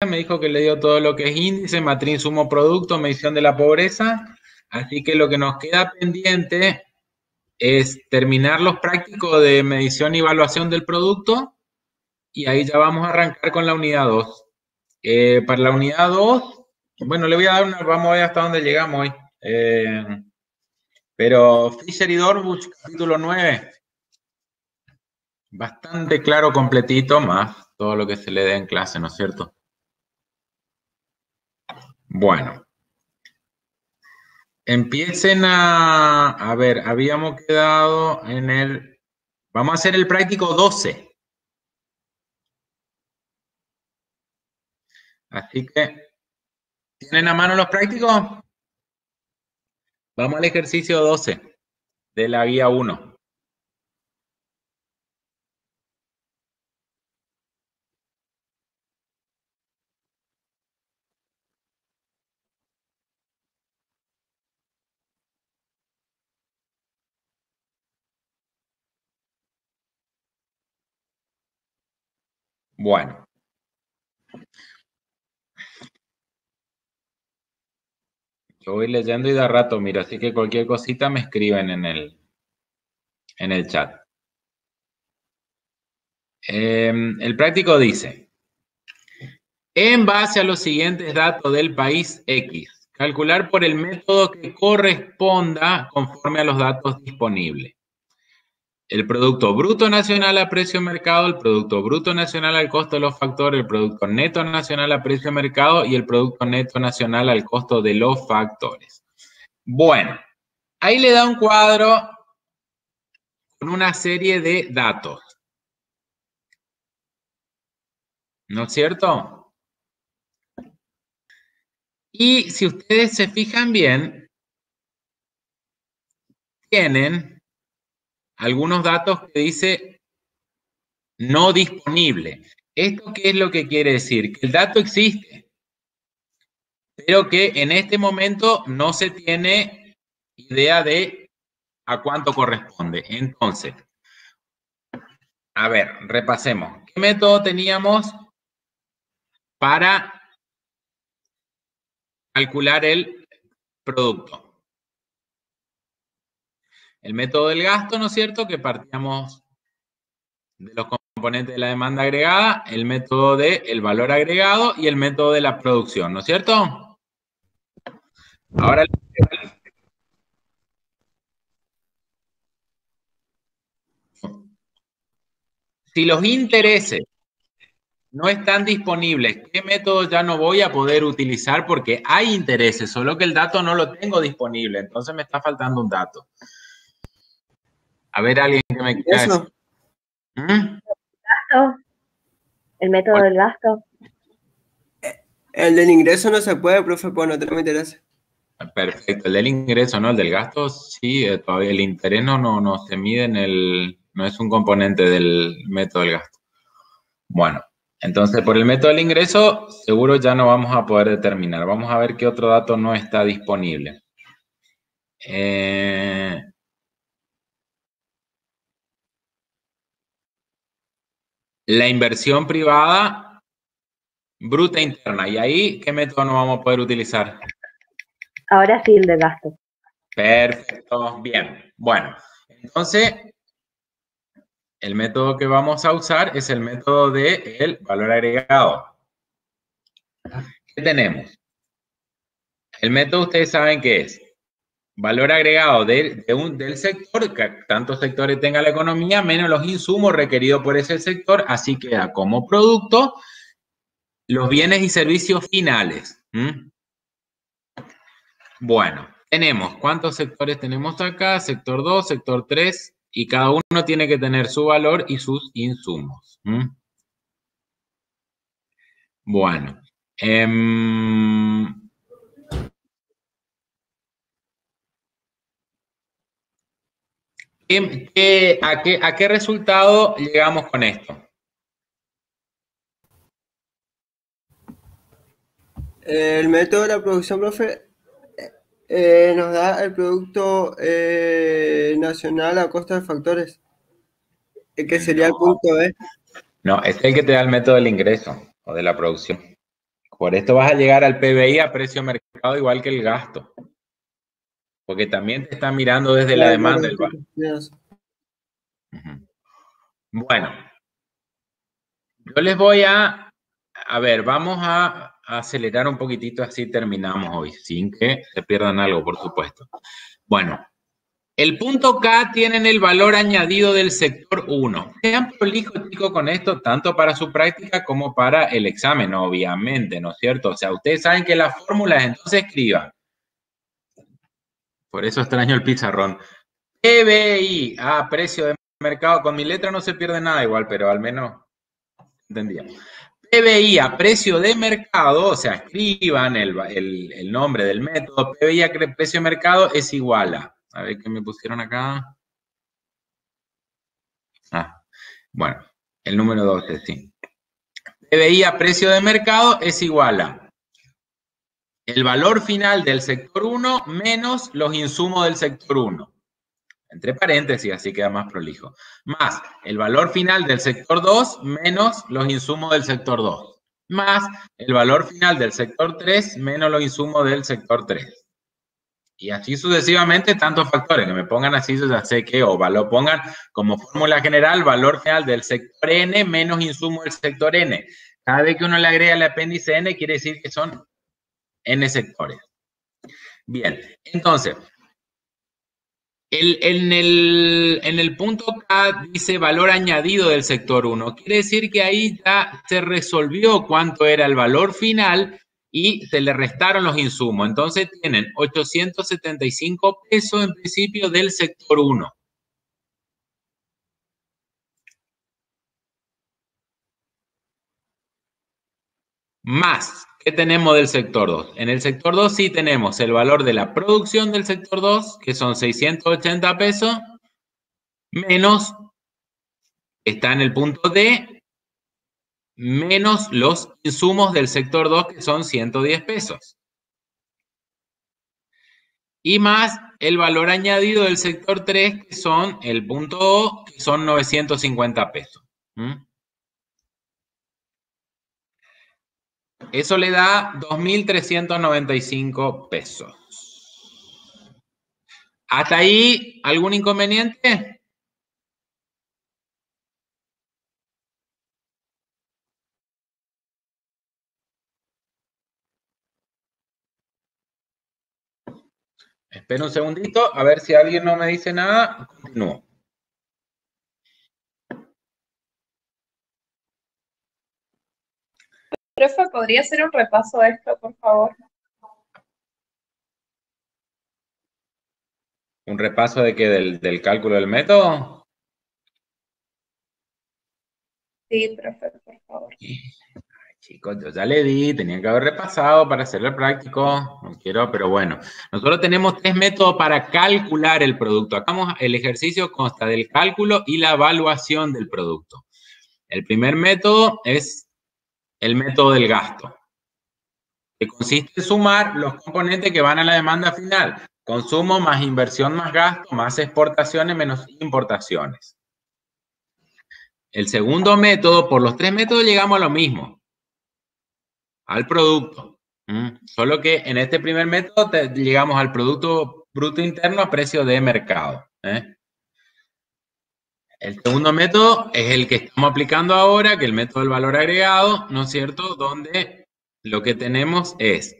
me dijo que le dio todo lo que es índice, matriz, insumo, producto, medición de la pobreza. Así que lo que nos queda pendiente es terminar los prácticos de medición y evaluación del producto y ahí ya vamos a arrancar con la unidad 2. Para la unidad 2, bueno, le voy a dar vamos a ver hasta dónde llegamos hoy. Pero Fisher y Dorbuch, capítulo 9, bastante claro, completito, más todo lo que se le dé en clase, ¿no es cierto? Bueno. Empiecen a ver, habíamos quedado en el... Vamos a hacer el práctico 12. Así que, ¿tienen a mano los prácticos? Vamos al ejercicio 12 de la guía 1. Bueno. Yo voy leyendo y da rato, mira, así que cualquier cosita me escriben en el chat. El práctico dice, en base a los siguientes datos del país X, calcular por el método que corresponda conforme a los datos disponibles. El Producto Bruto Nacional a precio de mercado, el Producto Bruto Nacional al costo de los factores, el Producto Neto Nacional a precio de mercado y el Producto Neto Nacional al costo de los factores. Bueno, ahí le da un cuadro con una serie de datos. ¿No es cierto? Y si ustedes se fijan bien, tienen algunos datos que dice no disponible. ¿Esto qué es lo que quiere decir? Que el dato existe, pero que en este momento no se tiene idea de a cuánto corresponde. Entonces, a ver, repasemos. ¿Qué método teníamos para calcular el producto? El método del gasto, ¿no es cierto? Que partíamos de los componentes de la demanda agregada, el método del valor agregado y el método de la producción, ¿no es cierto? Ahora, si los intereses no están disponibles, ¿qué método ya no voy a poder utilizar? Porque hay intereses, solo que el dato no lo tengo disponible, entonces me está faltando un dato. A ver, alguien que me quiera decir. ¿Gasto? ¿El método del gasto? El del ingreso no se puede, profe, pues no me interesa. Perfecto, el del ingreso, ¿no? El del gasto, sí, todavía el interés no se mide en el... no es un componente del método del gasto. Bueno, entonces por el método del ingreso seguro ya no vamos a poder determinar. Vamos a ver qué otro dato no está disponible. La inversión privada bruta interna. ¿Y ahí qué método no vamos a poder utilizar? Ahora sí, el de gasto. Perfecto, bien. Bueno, entonces el método que vamos a usar es el método del valor agregado. ¿Qué tenemos? El método ustedes saben qué es. Valor agregado del sector, que tantos sectores tenga la economía, menos los insumos requeridos por ese sector, así queda como producto los bienes y servicios finales. Bueno, tenemos, ¿cuántos sectores tenemos acá? Sector 2, sector 3, y cada uno tiene que tener su valor y sus insumos. Bueno, ¿a qué resultado llegamos con esto? El método de la producción, profe, nos da el producto nacional a costa de factores, que sería el punto B. No, es el que te da el método del ingreso. o de la producción. Por esto vas a llegar al PBI a precio de mercado igual que el gasto. Porque también te está mirando desde la demanda del banco. Bueno, yo les voy a ver, vamos a acelerar un poquitito, así terminamos hoy, sin que se pierdan algo, por supuesto. Bueno, el punto K tienen el valor añadido del sector 1. Sean prolijos, chicos, con esto, tanto para su práctica como para el examen, obviamente, ¿no es cierto? O sea, ustedes saben que las fórmulas, entonces escriban. Por eso extraño el pizarrón. PBI, precio de mercado. Con mi letra no se pierde nada igual, pero al menos entendíamos. PBI a precio de mercado, o sea, escriban el nombre del método. PBI a precio de mercado es igual a ver qué me pusieron acá. Bueno, el número 2, sí. PBI a precio de mercado es igual a el valor final del sector 1 menos los insumos del sector 1. Entre paréntesis, así queda más prolijo. Más el valor final del sector 2 menos los insumos del sector 2. Más el valor final del sector 3 menos los insumos del sector 3. Y así sucesivamente tantos factores, que me pongan así, ya sé que, o lo pongan como fórmula general, valor final del sector N menos insumo del sector N. Cada vez que uno le agrega el apéndice N, quiere decir que son N sectores. Bien, entonces, en el punto K dice valor añadido del sector 1. Quiere decir que ahí ya se resolvió cuánto era el valor final y se le restaron los insumos. Entonces tienen 875 pesos en principio del sector 1. Más, ¿qué tenemos del sector 2? En el sector 2 sí tenemos el valor de la producción del sector 2, que son 680 pesos, menos, está en el punto D, menos los insumos del sector 2, que son 110 pesos. Y más el valor añadido del sector 3, que son el punto O, que son 950 pesos. Eso le da 2.395 pesos. ¿Hasta ahí algún inconveniente? Espera un segundito, a ver si alguien no me dice nada. Continúo. Profe, ¿podría hacer un repaso de esto, por favor? ¿Un repaso de qué? ¿Del cálculo del método? Sí, profe, por favor. Ay, chicos, yo ya le di, tenía que haber repasado para hacerlo práctico, no quiero, pero bueno. Nosotros tenemos 3 métodos para calcular el producto. Acá el ejercicio consta del cálculo y la evaluación del producto. El primer método es el método del gasto, que consiste en sumar los componentes que van a la demanda final. Consumo más inversión más gasto, más exportaciones menos importaciones. El segundo método, por los 3 métodos llegamos a lo mismo, al producto. Solo que en este primer método llegamos al Producto Bruto Interno a precio de mercado. El segundo método es el que estamos aplicando ahora, que es el método del valor agregado, ¿no es cierto? Donde lo que tenemos es,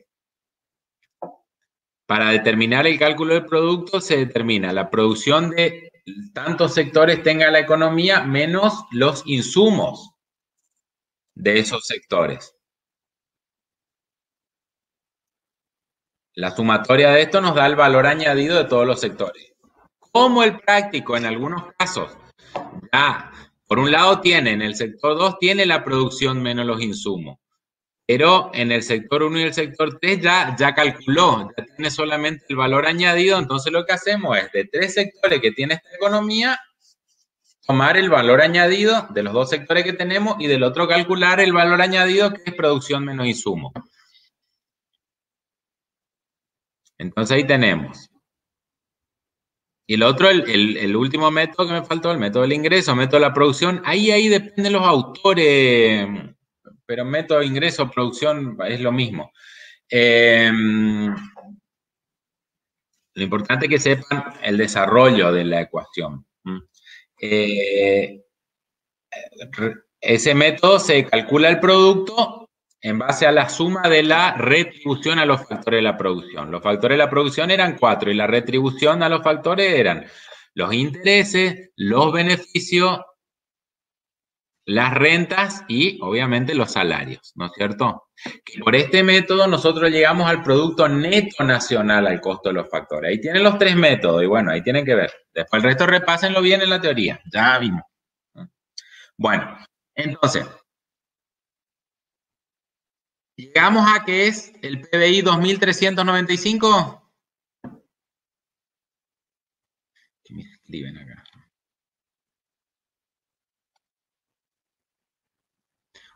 para determinar el cálculo del producto, se determina la producción de tantos sectores tenga la economía menos los insumos de esos sectores. La sumatoria de esto nos da el valor añadido de todos los sectores. Como el práctico en algunos casos, ya, por un lado tiene, en el sector 2 tiene la producción menos los insumos. Pero en el sector 1 y el sector 3 ya calculó, ya tiene solamente el valor añadido, entonces lo que hacemos es de 3 sectores que tiene esta economía, tomar el valor añadido de los 2 sectores que tenemos y del otro calcular el valor añadido que es producción menos insumo. Entonces ahí tenemos. Y el otro, el último método que me faltó, el método del ingreso, método de la producción, ahí dependen los autores. pero método de ingreso, producción, es lo mismo. Lo importante es que sepan el desarrollo de la ecuación. Ese método se calcula el producto en base a la suma de la retribución a los factores de la producción. Los factores de la producción eran 4 y la retribución a los factores eran los intereses, los beneficios, las rentas y obviamente los salarios, ¿no es cierto? Que por este método nosotros llegamos al producto neto nacional al costo de los factores. Ahí tienen los 3 métodos y bueno, ahí tienen que ver. Después el resto repásenlo bien en la teoría. Ya vimos. Bueno, entonces, llegamos a que es el PBI 2395. ¿Qué me escriben acá?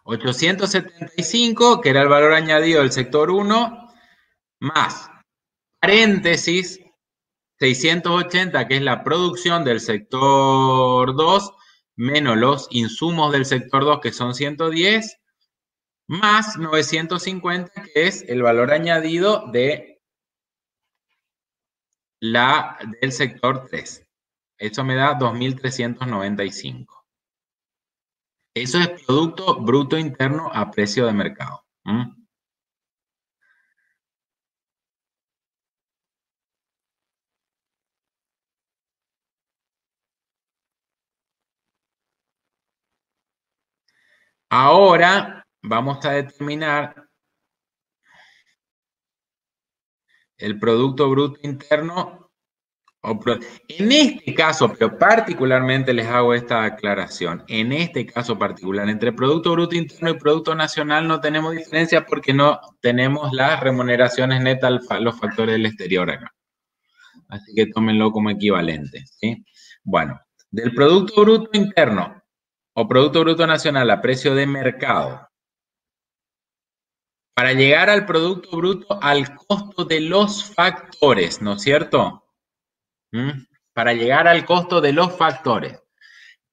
875, que era el valor añadido del sector 1, más paréntesis 680, que es la producción del sector 2, menos los insumos del sector 2, que son 110, más 950, que es el valor añadido del sector 3. Eso me da 2.395. Eso es Producto Bruto Interno a precio de mercado. Ahora vamos a determinar el Producto Bruto Interno. En este caso, pero particularmente les hago esta aclaración, en este caso particular, entre Producto Bruto Interno y Producto Nacional no tenemos diferencia porque no tenemos las remuneraciones netas, los factores del exterior acá. Así que tómenlo como equivalente, ¿sí? Bueno, del Producto Bruto Interno o Producto Bruto Nacional a precio de mercado, para llegar al Producto Bruto al costo de los factores, ¿no es cierto? Para llegar al costo de los factores,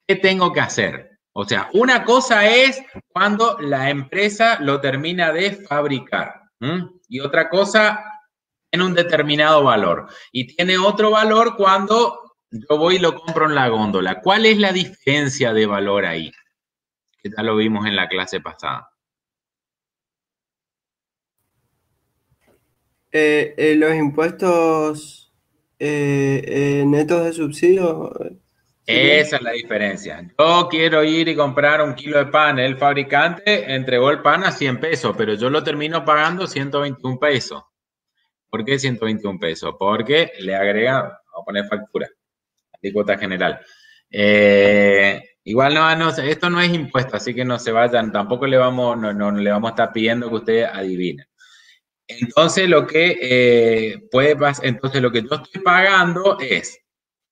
¿qué tengo que hacer? O sea, una cosa es cuando la empresa lo termina de fabricar, y otra cosa en un determinado valor. Y tiene otro valor cuando yo voy y lo compro en la góndola. ¿Cuál es la diferencia de valor ahí? Que ya lo vimos en la clase pasada. Los impuestos netos de subsidio serían. Esa es la diferencia. Yo quiero ir y comprar un kilo de pan. El fabricante entregó el pan a 100 pesos, pero yo lo termino pagando 121 pesos. ¿Por qué 121 pesos? Porque le agrega, vamos a poner factura, alícuota general. Igual no, esto no es impuesto, así que no se vayan, tampoco le vamos, no le vamos a estar pidiendo que ustedes adivinen. Entonces lo que entonces lo que yo estoy pagando es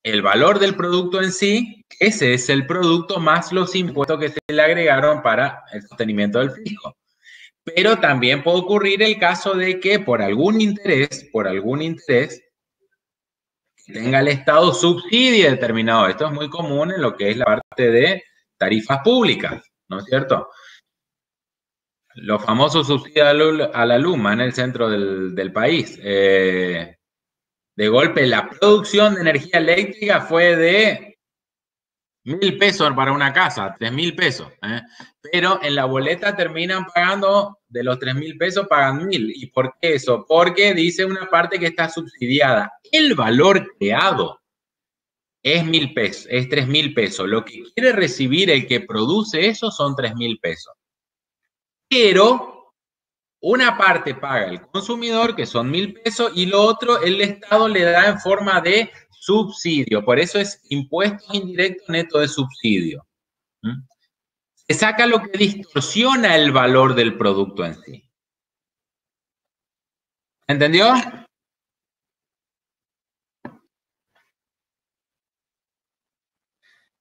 el valor del producto en sí, ese es el producto más los impuestos que se le agregaron para el sostenimiento del fisco. Pero también puede ocurrir el caso de que por algún interés, tenga el Estado subsidie determinado. Esto es muy común en lo que es la parte de tarifas públicas, ¿no es cierto? Los famosos subsidios a la luma en el centro del país. De golpe, la producción de energía eléctrica fue de 1.000 pesos para una casa, 3.000 pesos. Pero en la boleta terminan pagando, de los 3.000 pesos pagan 1.000. ¿Y por qué eso? Porque dice una parte que está subsidiada. El valor creado es 1.000 pesos, es 3.000 pesos. Lo que quiere recibir el que produce eso son 3.000 pesos. Pero una parte paga el consumidor, que son 1.000 pesos, y lo otro el Estado le da en forma de subsidio. Por eso es impuestos indirectos neto de subsidio. Se saca lo que distorsiona el valor del producto en sí. ¿Entendió?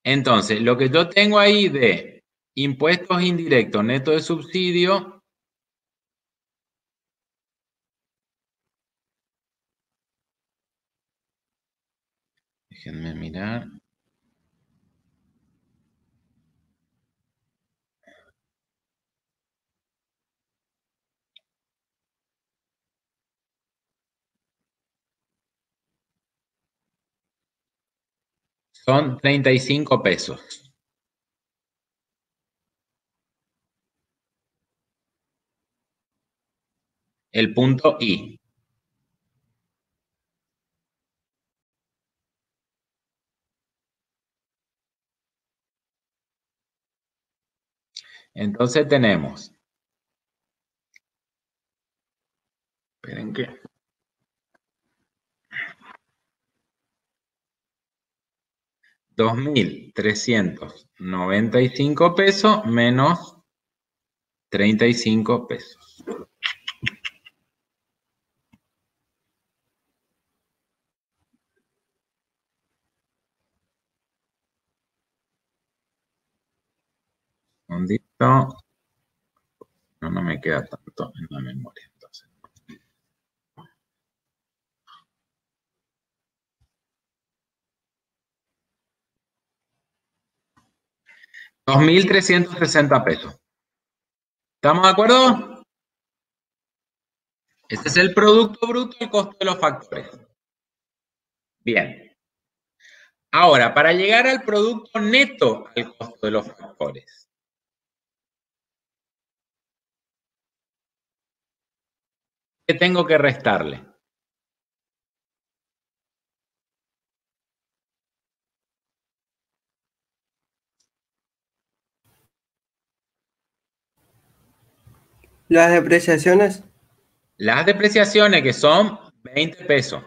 Entonces, lo que yo tengo ahí de impuestos indirectos neto de subsidio, déjenme mirar. son 35 pesos. El punto I. Entonces tenemos, esperen que, 2.395 pesos menos 35 pesos. Un segundito. No me queda tanto en la memoria. Entonces. $2.360. ¿Estamos de acuerdo? Este es el producto bruto, el costo de los factores. Bien. Ahora, para llegar al producto neto al costo de los factores. ¿Qué tengo que restarle? Las depreciaciones. Las depreciaciones, que son 20 pesos.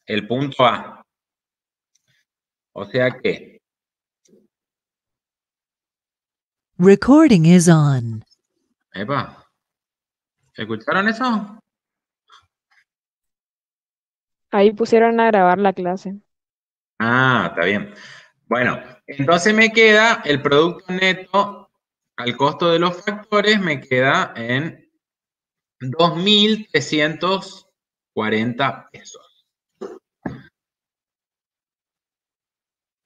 El punto A. O sea que... Recording is on. Epa. ¿Escucharon eso? Ahí pusieron a grabar la clase. Ah, está bien. Bueno, entonces me queda el producto neto al costo de los factores, me queda en 2.340 pesos.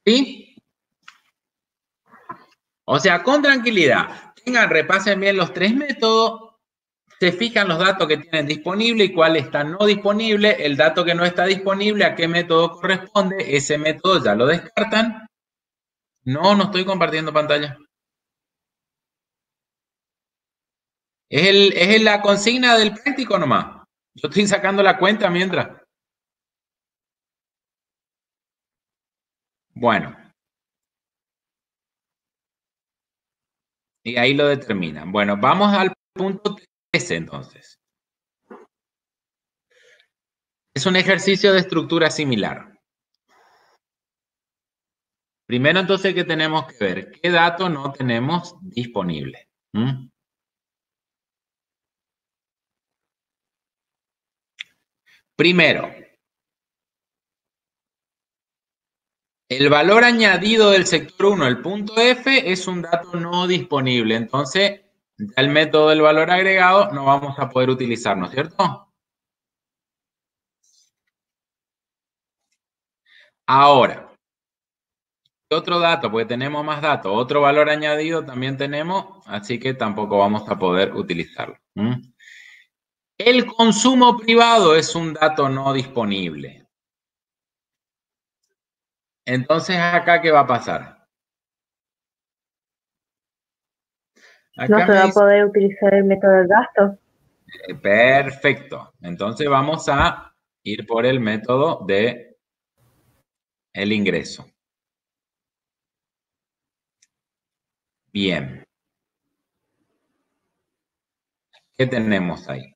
¿Sí? O sea, con tranquilidad, tengan, repasen bien los tres métodos, se fijan los datos que tienen disponible y cuál está no disponible, el dato que no está disponible, a qué método corresponde, ese método ya lo descartan. No estoy compartiendo pantalla. Es la consigna del práctico nomás. Yo estoy sacando la cuenta mientras. Bueno. Y ahí lo determinan. Bueno, vamos al punto 13 entonces. Es un ejercicio de estructura similar. Primero entonces, ¿qué tenemos que ver? ¿Qué dato no tenemos disponible? Primero, el valor añadido del sector 1, el punto F, es un dato no disponible. Entonces, ya el método del valor agregado no vamos a poder utilizar, ¿no es cierto? Ahora, otro dato, porque tenemos más datos, otro valor añadido también tenemos, así que tampoco vamos a poder utilizarlo. El consumo privado es un dato no disponible. Entonces, ¿acá qué va a pasar? Acá No se va a poder utilizar el método del gasto. Perfecto. Entonces vamos a ir por el método de el ingreso. Bien. ¿Qué tenemos ahí?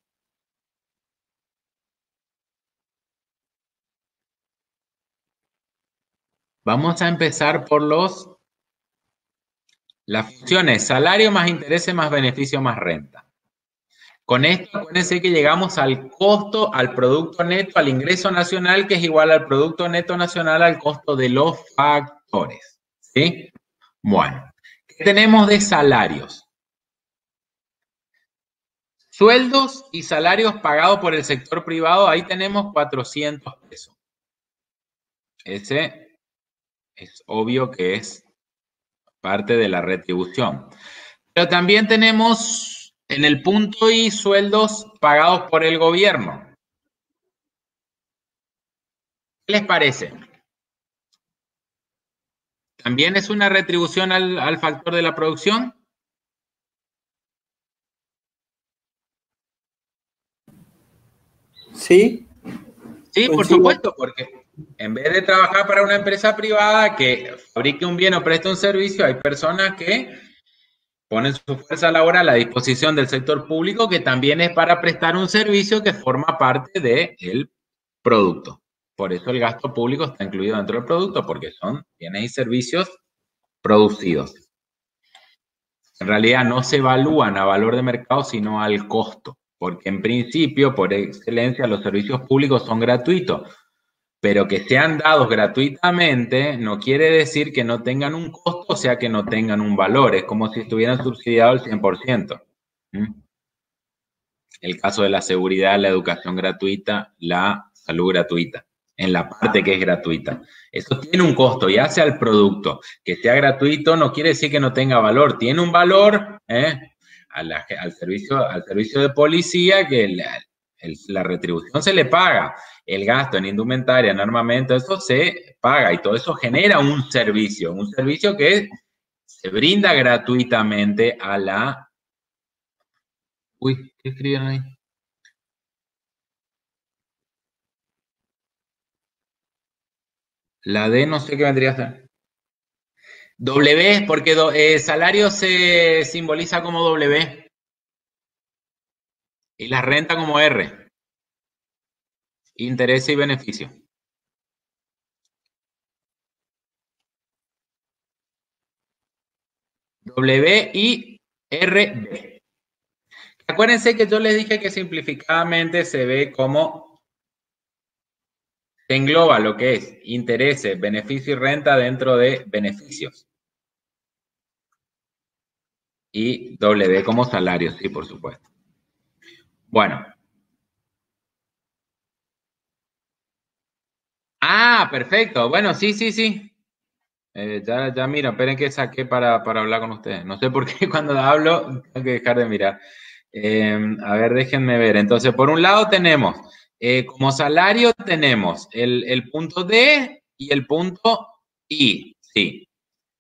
Vamos a empezar por las funciones salario más interés más beneficio más renta. Con esto, acuérdense que llegamos al costo, al producto neto, al ingreso nacional, que es igual al producto neto nacional al costo de los factores. ¿Sí? Bueno, ¿qué tenemos de salarios? Sueldos y salarios pagados por el sector privado, ahí tenemos 400 pesos. Ese es obvio que es parte de la retribución. Pero también tenemos en el punto I sueldos pagados por el gobierno. ¿Qué les parece? ¿También es una retribución al factor de la producción? Sí, Sí, por coincido. supuesto, porque en vez de trabajar para una empresa privada que fabrique un bien o preste un servicio, hay personas que ponen su fuerza laboral a disposición del sector público, que también es para prestar un servicio que forma parte del producto. Por eso el gasto público está incluido dentro del producto, porque son bienes y servicios producidos. En realidad no se evalúan a valor de mercado, sino al costo, porque en principio, por excelencia, los servicios públicos son gratuitos, pero que sean dados gratuitamente no quiere decir que no tengan un costo, o sea, que no tengan un valor. Es como si estuvieran subsidiados al 100%. El caso de la seguridad, la educación gratuita, la salud gratuita, en la parte que es gratuita. Eso tiene un costo y hace al producto. Que sea gratuito no quiere decir que no tenga valor. Tiene un valor al servicio de policía que la retribución se le paga. El gasto en indumentaria, en armamento, eso se paga y todo eso genera un servicio que se brinda gratuitamente a la... Uy, ¿qué escribieron ahí? La D no sé qué vendría a ser. W, porque salario se simboliza como W y la renta como R. Interés y beneficio. W y RB. Acuérdense que yo les dije que simplificadamente se ve como se engloba lo que es intereses, beneficio y renta dentro de beneficios. Y W como salario, sí, por supuesto. Bueno. Ah, perfecto. Bueno, sí. Ya mira, esperen que saqué para hablar con ustedes. No sé por qué cuando hablo tengo que dejar de mirar. A ver, déjenme ver. Entonces, por un lado tenemos, como salario tenemos el punto D y el punto I. Sí,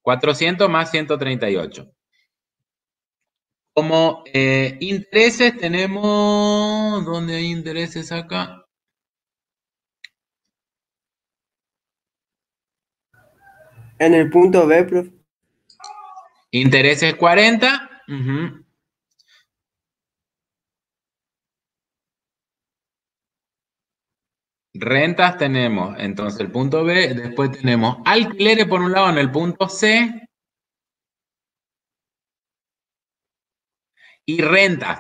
400 más 138. Como intereses tenemos, ¿dónde hay intereses acá? En el punto B, profe. Intereses 40. Rentas tenemos, entonces el punto B, después tenemos alquileres por un lado en el punto C y rentas.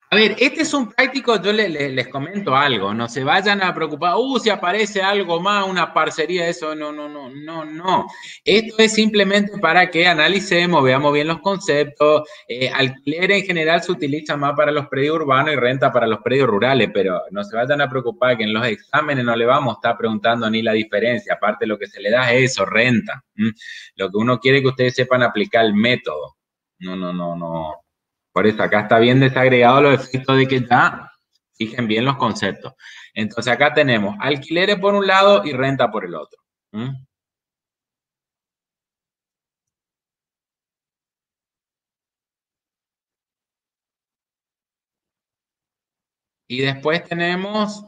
A ver, este es un práctico, yo les comento algo, no se vayan a preocupar, si aparece algo más, una parcería, eso, no. Esto es simplemente para que analicemos, veamos bien los conceptos. Alquiler en general se utiliza más para los predios urbanos y renta para los predios rurales, pero no se vayan a preocupar que en los exámenes no le vamos a estar preguntando ni la diferencia, aparte lo que se le da es eso, renta. Lo que uno quiere es que ustedes sepan aplicar el método. No. Por eso acá está bien desagregado los efectos de que ya fijen bien los conceptos. Entonces acá tenemos alquileres por un lado y renta por el otro. Y después tenemos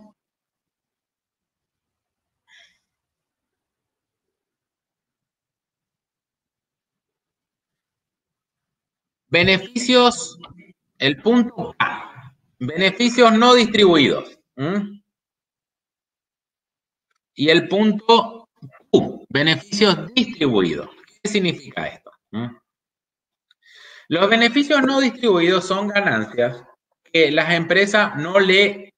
beneficios, el punto A, beneficios no distribuidos. Y el punto Q, beneficios distribuidos. ¿Qué significa esto? Los beneficios no distribuidos son ganancias que las empresas no le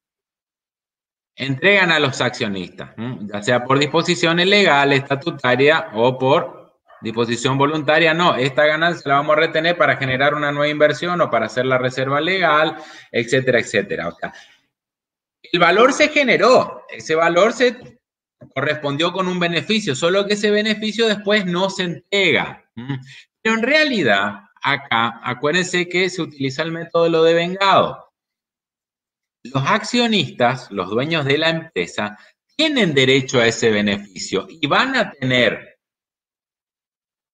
entregan a los accionistas, ya sea por disposiciones legales, estatutarias o por disposición voluntaria. No, esta ganancia la vamos a retener para generar una nueva inversión o para hacer la reserva legal, etcétera, etcétera. O sea, el valor se generó, ese valor se correspondió con un beneficio, solo que ese beneficio después no se entrega. Pero en realidad, acá, acuérdense que se utiliza el método de lo devengado. Los accionistas, los dueños de la empresa, tienen derecho a ese beneficio y van a tener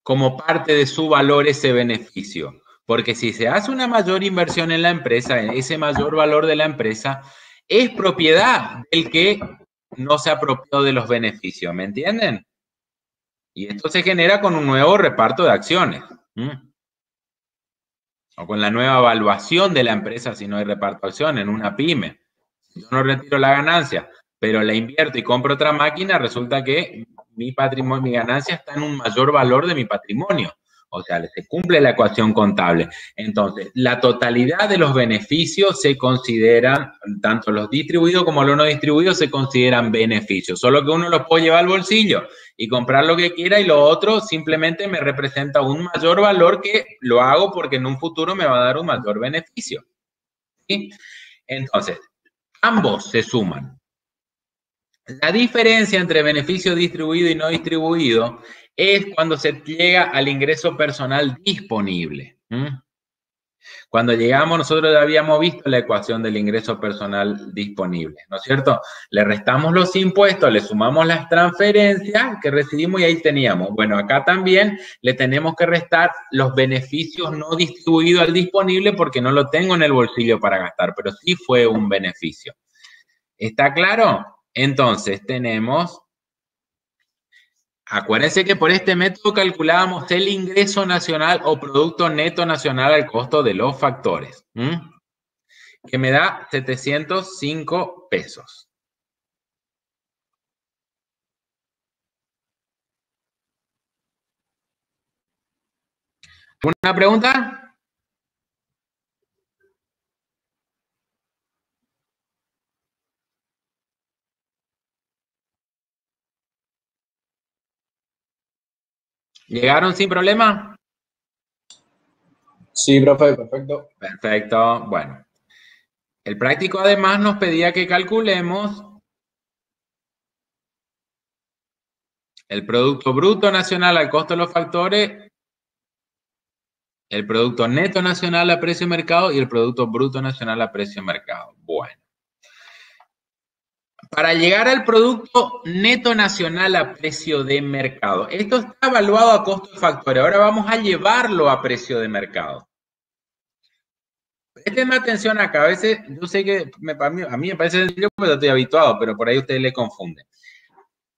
como parte de su valor ese beneficio. Porque si se hace una mayor inversión en la empresa, ese mayor valor de la empresa es propiedad del que no se apropió de los beneficios, ¿me entienden? Y esto se genera con un nuevo reparto de acciones. O con la nueva evaluación de la empresa si no hay reparto de acciones en una pyme. Si yo no retiro la ganancia, pero la invierto y compro otra máquina, resulta que mi patrimonio, mi ganancia está en un mayor valor de mi patrimonio. O sea, se cumple la ecuación contable. Entonces, la totalidad de los beneficios se consideran, tanto los distribuidos como los no distribuidos, se consideran beneficios. Solo que uno los puede llevar al bolsillo y comprar lo que quiera y lo otro simplemente me representa un mayor valor que lo hago porque en un futuro me va a dar un mayor beneficio. ¿Sí? Entonces, ambos se suman. La diferencia entre beneficio distribuido y no distribuido es cuando se llega al ingreso personal disponible. Cuando llegamos, nosotros ya habíamos visto la ecuación del ingreso personal disponible, ¿no es cierto? Le restamos los impuestos, le sumamos las transferencias que recibimos y ahí teníamos. Bueno, acá también le tenemos que restar los beneficios no distribuidos al disponible porque no lo tengo en el bolsillo para gastar, pero sí fue un beneficio. ¿Está claro? Entonces tenemos, acuérdense que por este método calculábamos el ingreso nacional o producto neto nacional al costo de los factores, que me da 705 pesos. ¿Alguna pregunta? ¿Llegaron sin problema? Sí, profe, perfecto. Perfecto, bueno. El práctico además nos pedía que calculemos el Producto Bruto Nacional al costo de los factores, el Producto Neto Nacional a precio de mercado y el Producto Bruto Nacional a precio de mercado. Bueno. Para llegar al Producto Neto Nacional a precio de mercado, esto está evaluado a costo de factores. Ahora vamos a llevarlo a precio de mercado. Prestenme atención acá. A veces, yo sé que a mí me parece sencillo porque estoy habituado, pero por ahí ustedes le confunden.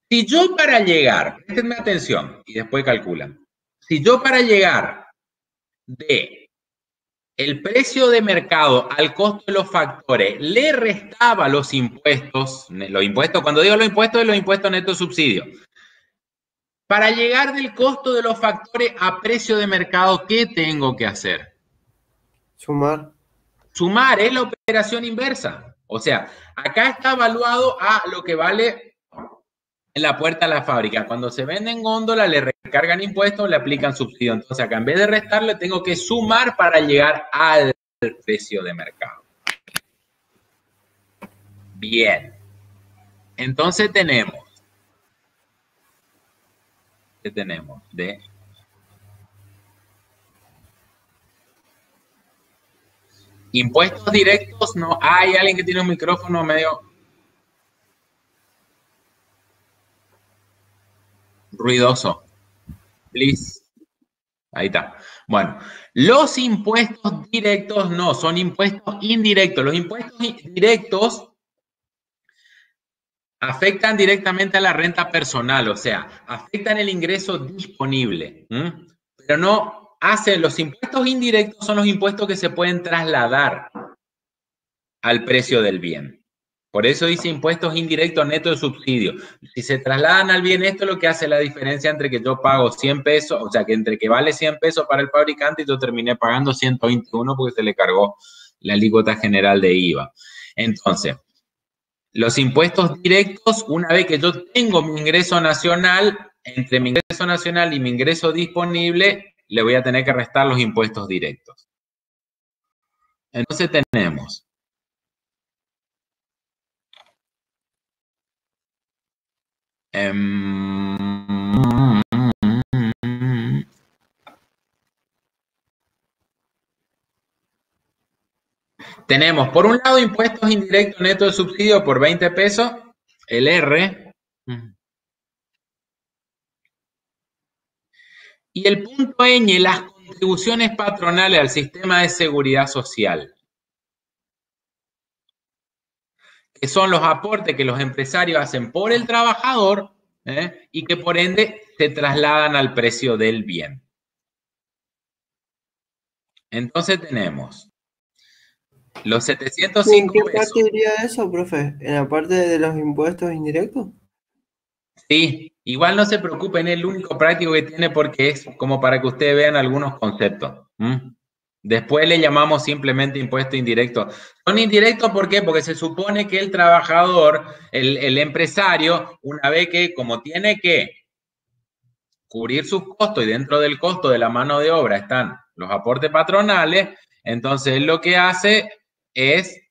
Si yo para llegar, prestenme atención y después calculan. Si yo para llegar de el precio de mercado al costo de los factores le restaba los impuestos, cuando digo los impuestos, es los impuestos netos subsidio. Para llegar del costo de los factores a precio de mercado, ¿qué tengo que hacer? Sumar. Sumar es la operación inversa. O sea, acá está evaluado a lo que vale en la puerta de la fábrica. Cuando se vende en góndola, le recargan impuestos, le aplican subsidio. Entonces, acá en vez de restarle, tengo que sumar para llegar al precio de mercado. Bien. Entonces tenemos. ¿Qué tenemos? De impuestos directos, no. Hay alguien que tiene un micrófono medio ruidoso. Please. Ahí está. Bueno, los impuestos directos no, son impuestos indirectos. Los impuestos directos afectan directamente a la renta personal, o sea, afectan el ingreso disponible, pero no hacen, los impuestos indirectos son los impuestos que se pueden trasladar al precio del bien. Por eso dice impuestos indirectos neto de subsidio. Si se trasladan al bien, esto es lo que hace la diferencia entre que yo pago 100 pesos, o sea, que entre que vale 100 pesos para el fabricante y yo terminé pagando 121 porque se le cargó la alícuota general de IVA. Entonces, los impuestos directos, una vez que yo tengo mi ingreso nacional, entre mi ingreso nacional y mi ingreso disponible, le voy a tener que restar los impuestos directos. Entonces tenemos tenemos, por un lado, impuestos indirectos netos de subsidio por 20 pesos, el R. Y el punto ñ, las contribuciones patronales al sistema de seguridad social, que son los aportes que los empresarios hacen por el trabajador, y que por ende se trasladan al precio del bien. Entonces tenemos los 705 ¿En qué pesos. parte iría eso, profe? ¿En la parte de los impuestos indirectos? Sí, igual no se preocupen, es el único práctico que tiene porque es como para que ustedes vean algunos conceptos. Después le llamamos simplemente impuesto indirecto. Son indirectos, ¿por qué? Porque se supone que el trabajador, el empresario, una vez que, como tiene que cubrir sus costos y dentro del costo de la mano de obra están los aportes patronales, entonces lo que hace es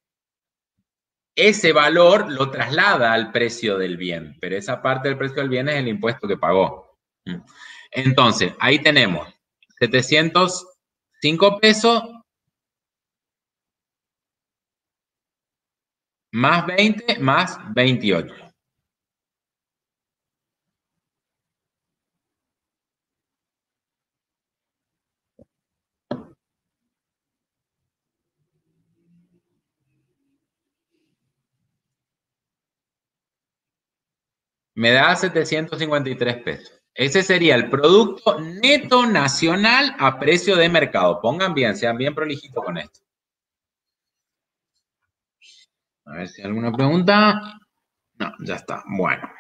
ese valor lo traslada al precio del bien, pero esa parte del precio del bien es el impuesto que pagó. Entonces, ahí tenemos 705 pesos más 20 más 28. Me da 753 pesos. Ese sería el producto neto nacional a precio de mercado. Pongan bien, sean bien prolijitos con esto. A ver si hay alguna pregunta. No, ya está. Bueno.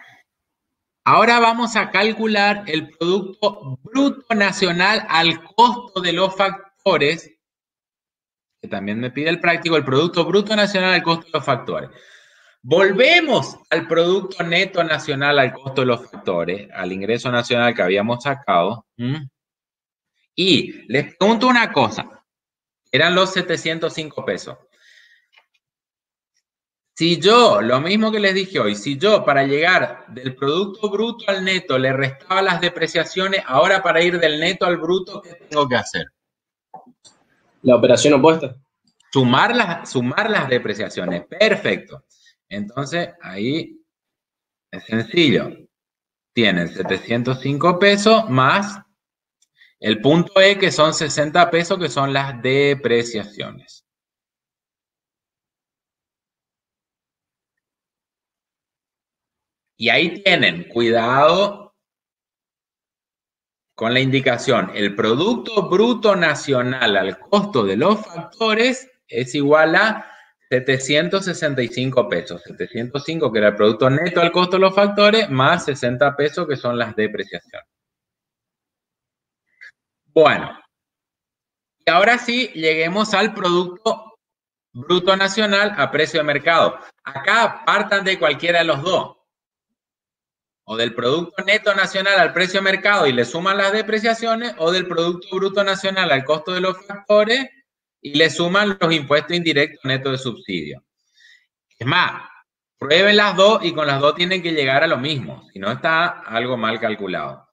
Ahora vamos a calcular el producto bruto nacional al costo de los factores, que también me pide el práctico, el producto bruto nacional al costo de los factores. Volvemos al producto neto nacional al costo de los factores, al ingreso nacional que habíamos sacado. Y les pregunto una cosa. Eran los 705 pesos. Si yo, lo mismo que les dije hoy, si yo para llegar del producto bruto al neto le restaba las depreciaciones, ahora para ir del neto al bruto, ¿qué tengo que hacer? La operación opuesta. Sumar las depreciaciones. Perfecto. Entonces, ahí es sencillo. Tienen 705 pesos más el punto E, que son 60 pesos, que son las depreciaciones. Y ahí tienen, cuidado con la indicación, el producto bruto nacional al costo de los factores es igual a 765 pesos. 705 que era el producto neto al costo de los factores, más 60 pesos que son las depreciaciones. Bueno, y ahora sí, lleguemos al producto bruto nacional a precio de mercado. Acá partan de cualquiera de los dos. O del producto neto nacional al precio de mercado y le suman las depreciaciones, o del producto bruto nacional al costo de los factores y le suman los impuestos indirectos netos de subsidio. Es más, prueben las dos y con las dos tienen que llegar a lo mismo, si no está algo mal calculado.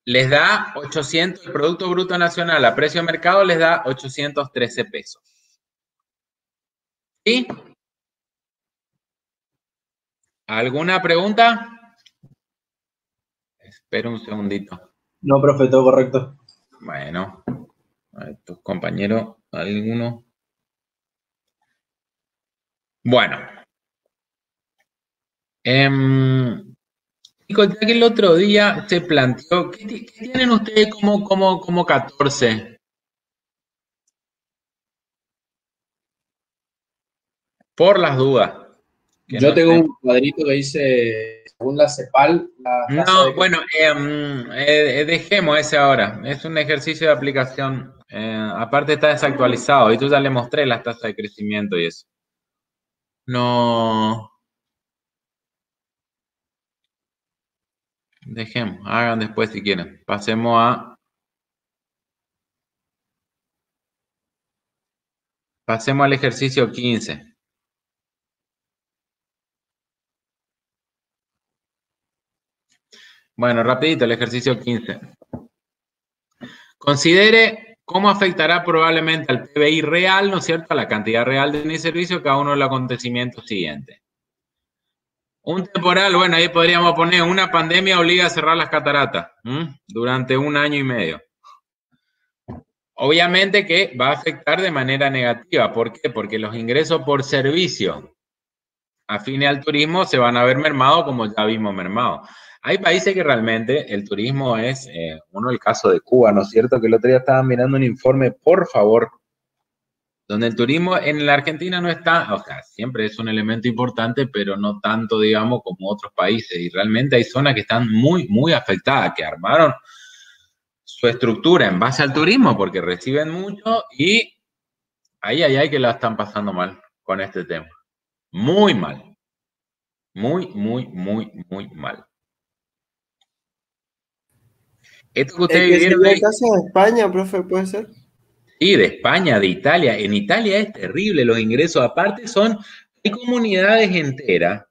Les da 800, el producto bruto nacional a precio de mercado les da 813 pesos. ¿Sí? ¿Alguna pregunta? Espera un segundito. No, profe, todo correcto. Bueno, a ver, tus compañeros, ¿alguno? Bueno. Chicos, ya que el otro día se planteó, ¿qué tienen ustedes como 14? Por las dudas. Yo no tengo sé. un cuadrito que dice, según la CEPAL, la tasa No, de... bueno, dejemos ese ahora. Es un ejercicio de aplicación. Aparte está desactualizado y tú ya le mostré las tasas de crecimiento y eso. No. Dejemos, hagan después si quieren. Pasemos al ejercicio 15. Bueno, rapidito el ejercicio 15. Considere cómo afectará probablemente al PBI real, ¿no es cierto?, a la cantidad real de bienes y servicios cada uno de los acontecimientos siguientes. Un temporal, bueno, ahí podríamos poner una pandemia obliga a cerrar las cataratas durante 1 año y medio. Obviamente que va a afectar de manera negativa. ¿Por qué? Porque los ingresos por servicio afines al turismo se van a ver mermados como ya vimos mermados. Hay países que realmente el turismo es, uno el caso de Cuba, ¿no es cierto? Que el otro día estaba mirando un informe, por favor, donde el turismo en la Argentina no está, o sea, siempre es un elemento importante, pero no tanto, digamos, como otros países. Y realmente hay zonas que están muy, muy afectadas, que armaron su estructura en base al turismo porque reciben mucho y hay que la están pasando mal con este tema. Muy mal. Muy, muy, muy, muy mal. Esto que ustedes Que vivieron sería ahí. el caso de España, profe, ¿puede ser? Sí, de España, de Italia. En Italia es terrible los ingresos. Aparte hay comunidades enteras.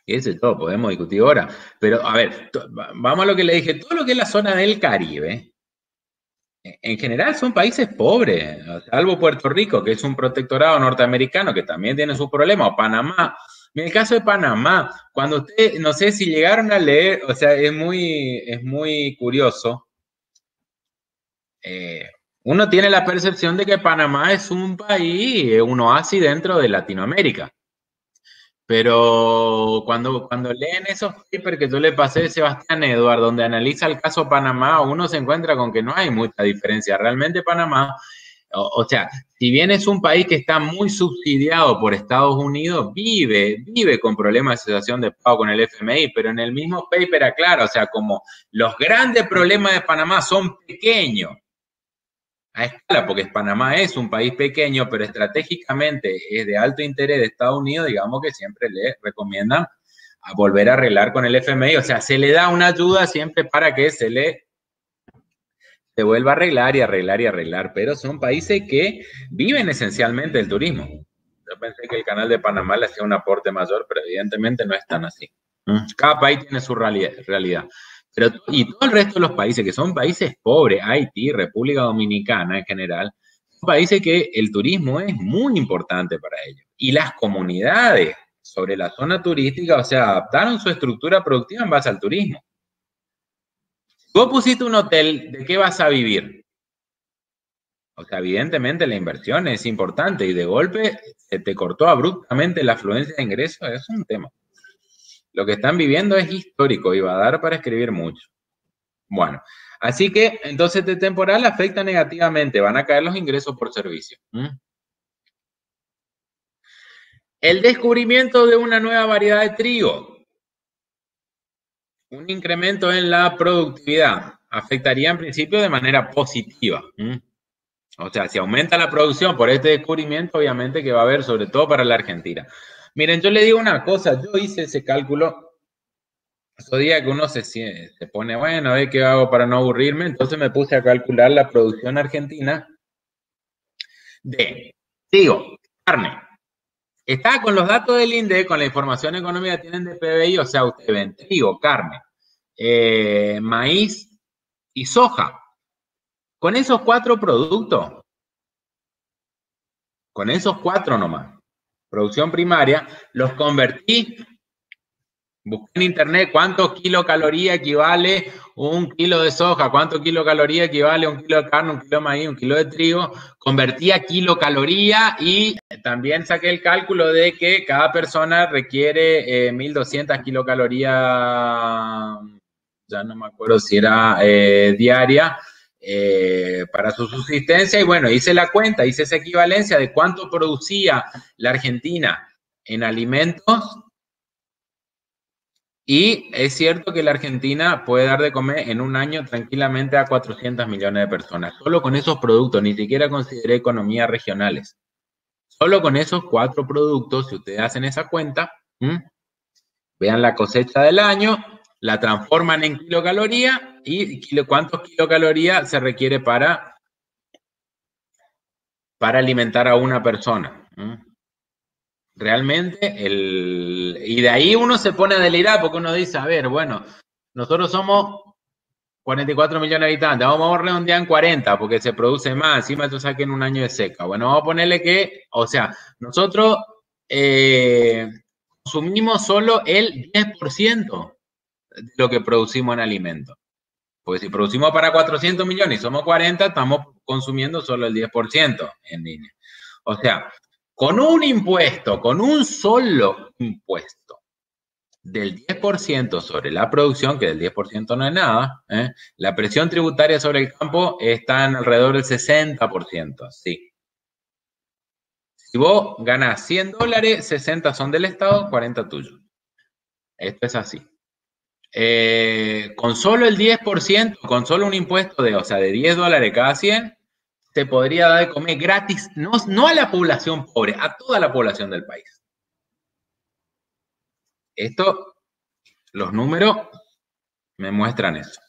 Y eso es todo, podemos discutir ahora. Pero a ver, vamos a lo que le dije. Todo lo que es la zona del Caribe, en general son países pobres, salvo Puerto Rico, que es un protectorado norteamericano que también tiene sus problemas, o Panamá. En el caso de Panamá, cuando ustedes, no sé si llegaron a leer, o sea, es muy curioso. Uno tiene la percepción de que Panamá es un país, un oasis dentro de Latinoamérica. Pero cuando leen esos papers que yo le pasé de Sebastián Edward, donde analiza el caso Panamá, uno se encuentra con que no hay mucha diferencia. Realmente Panamá, o sea, si bien es un país que está muy subsidiado por Estados Unidos, vive con problemas de cesación de pago con el FMI, pero en el mismo paper aclara, o sea, como los grandes problemas de Panamá son pequeños a escala, porque Panamá es un país pequeño, pero estratégicamente es de alto interés de Estados Unidos, digamos que siempre le recomiendan a volver a arreglar con el FMI, o sea, se le da una ayuda siempre para que se vuelva a arreglar y arreglar y arreglar, pero son países que viven esencialmente del turismo. Yo pensé que el canal de Panamá le hacía un aporte mayor, pero evidentemente no es tan así. Cada país tiene su realidad. Y todo el resto de los países, que son países pobres, Haití, República Dominicana en general, son países que el turismo es muy importante para ellos. Y las comunidades sobre la zona turística, o sea, adaptaron su estructura productiva en base al turismo. Si vos pusiste un hotel, ¿de qué vas a vivir? O sea, evidentemente la inversión es importante y de golpe se te cortó abruptamente la afluencia de ingresos, es un tema. Lo que están viviendo es histórico y va a dar para escribir mucho. Bueno, así que entonces este temporal afecta negativamente, van a caer los ingresos por servicio. El descubrimiento de una nueva variedad de trigo, un incremento en la productividad, afectaría en principio de manera positiva. O sea, si aumenta la producción por este descubrimiento, obviamente que va a haber, sobre todo para la Argentina. Miren, yo le digo una cosa, yo hice ese cálculo, esos días que uno se pone, bueno, a ver qué hago para no aburrirme, entonces me puse a calcular la producción argentina de trigo, carne. Está con los datos del INDE, con la información económica que tienen de PBI, o sea, ustedes ven trigo, carne, maíz y soja. Con esos 4 productos, con esos 4 nomás, producción primaria, los convertí, busqué en internet cuántos kilocalorías equivale 1 kilo de soja, cuántos kilocalorías equivale 1 kilo de carne, 1 kilo de maíz, 1 kilo de trigo, convertí a kilocaloría y también saqué el cálculo de que cada persona requiere 1200 kilocalorías, ya no me acuerdo si era diaria, para su subsistencia, y bueno, hice la cuenta, hice esa equivalencia de cuánto producía la Argentina en alimentos, y es cierto que la Argentina puede dar de comer en un año tranquilamente a 400 millones de personas, solo con esos productos, ni siquiera consideré economías regionales. Solo con esos 4 productos, si ustedes hacen esa cuenta, vean la cosecha del año, la transforman en kilocalorías y cuántos kilocalorías se requiere para alimentar a una persona. Realmente, y de ahí uno se pone a delirar porque uno dice, a ver, bueno, nosotros somos 44 millones de habitantes, vamos a redondear en 40 porque se produce más, encima tú saques en un año de seca. Bueno, vamos a ponerle que, o sea, nosotros consumimos solo el 10% de lo que producimos en alimentos. Pues si producimos para 400 millones y somos 40, estamos consumiendo solo el 10% en línea. O sea, con un impuesto, con un solo impuesto del 10% sobre la producción, que del 10% no es nada, la presión tributaria sobre el campo está en alrededor del 60%, sí. Si vos ganás $100, 60 son del Estado, 40 tuyos. Esto es así. Con solo el 10%, con solo un impuesto de $10 cada 100, se podría dar de comer gratis, no a la población pobre, a toda la población del país. Esto, los números me muestran eso.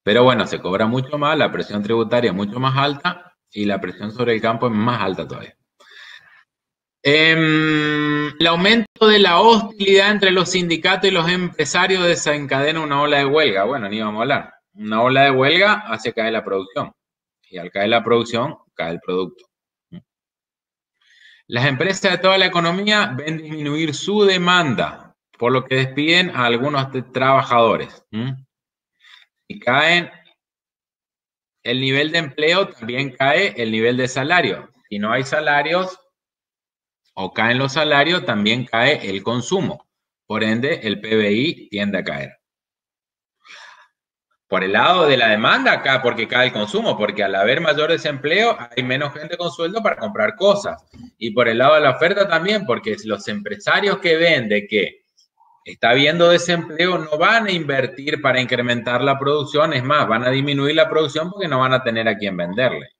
Pero bueno, se cobra mucho más, la presión tributaria es mucho más alta y la presión sobre el campo es más alta todavía. El aumento de la hostilidad entre los sindicatos y los empresarios desencadena una ola de huelga. Bueno, ni vamos a hablar. Una ola de huelga hace caer la producción. Y al caer la producción, cae el producto. Las empresas de toda la economía ven disminuir su demanda, por lo que despiden a algunos trabajadores. Y caen el nivel de empleo, también cae el nivel de salario. Si no hay salarios o caen los salarios, también cae el consumo. Por ende, el PBI tiende a caer. Por el lado de la demanda, acá porque cae el consumo, porque al haber mayor desempleo hay menos gente con sueldo para comprar cosas. Y por el lado de la oferta también, porque los empresarios que ven de que está habiendo desempleo no van a invertir para incrementar la producción, es más, van a disminuir la producción porque no van a tener a quién venderle.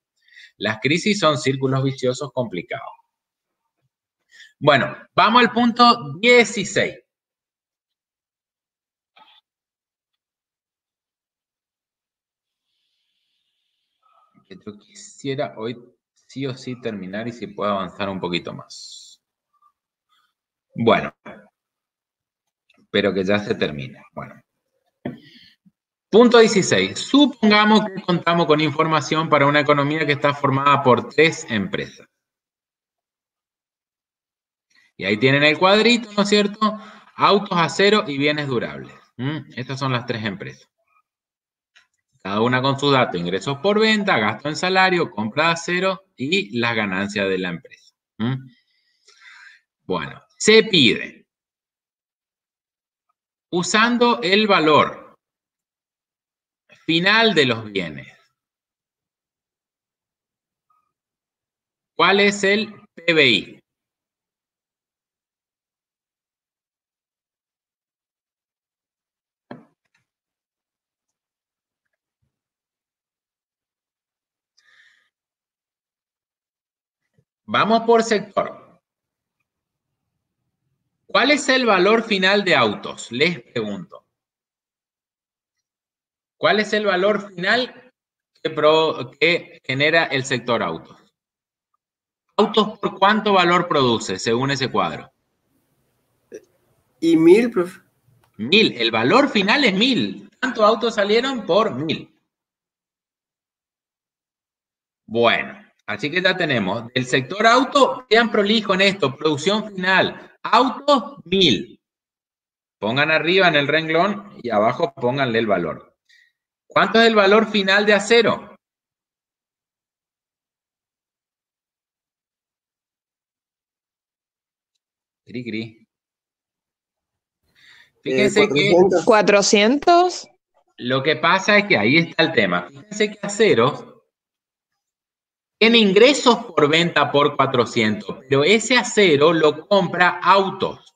Las crisis son círculos viciosos complicados. Bueno, vamos al punto 16. Yo quisiera hoy sí o sí terminar y si puedo avanzar un poquito más. Bueno, espero que ya se termine. Bueno. Punto 16. Supongamos que contamos con información para una economía que está formada por 3 empresas. Y ahí tienen el cuadrito, ¿no es cierto? Autos, acero y bienes durables. Estas son las 3 empresas. Cada una con sus datos, ingresos por venta, gasto en salario, compra de acero y las ganancias de la empresa. Bueno, se pide, usando el valor final de los bienes, ¿cuál es el PBI? Vamos por sector. ¿Cuál es el valor final de autos? Les pregunto. ¿Cuál es el valor final que genera el sector autos? ¿Autos por cuánto valor produce según ese cuadro? ¿Y 1000, profe? 1000. El valor final es 1000. ¿Cuántos autos salieron por 1000? Bueno. Así que ya tenemos, del sector auto, sean prolijos en esto, producción final, autos 1000. Pongan arriba en el renglón y abajo pónganle el valor. ¿Cuánto es el valor final de acero? Cri. Fíjense 400. que 400. lo que pasa es que ahí está el tema. Fíjense que acero tiene ingresos por venta por 400, pero ese acero lo compra autos,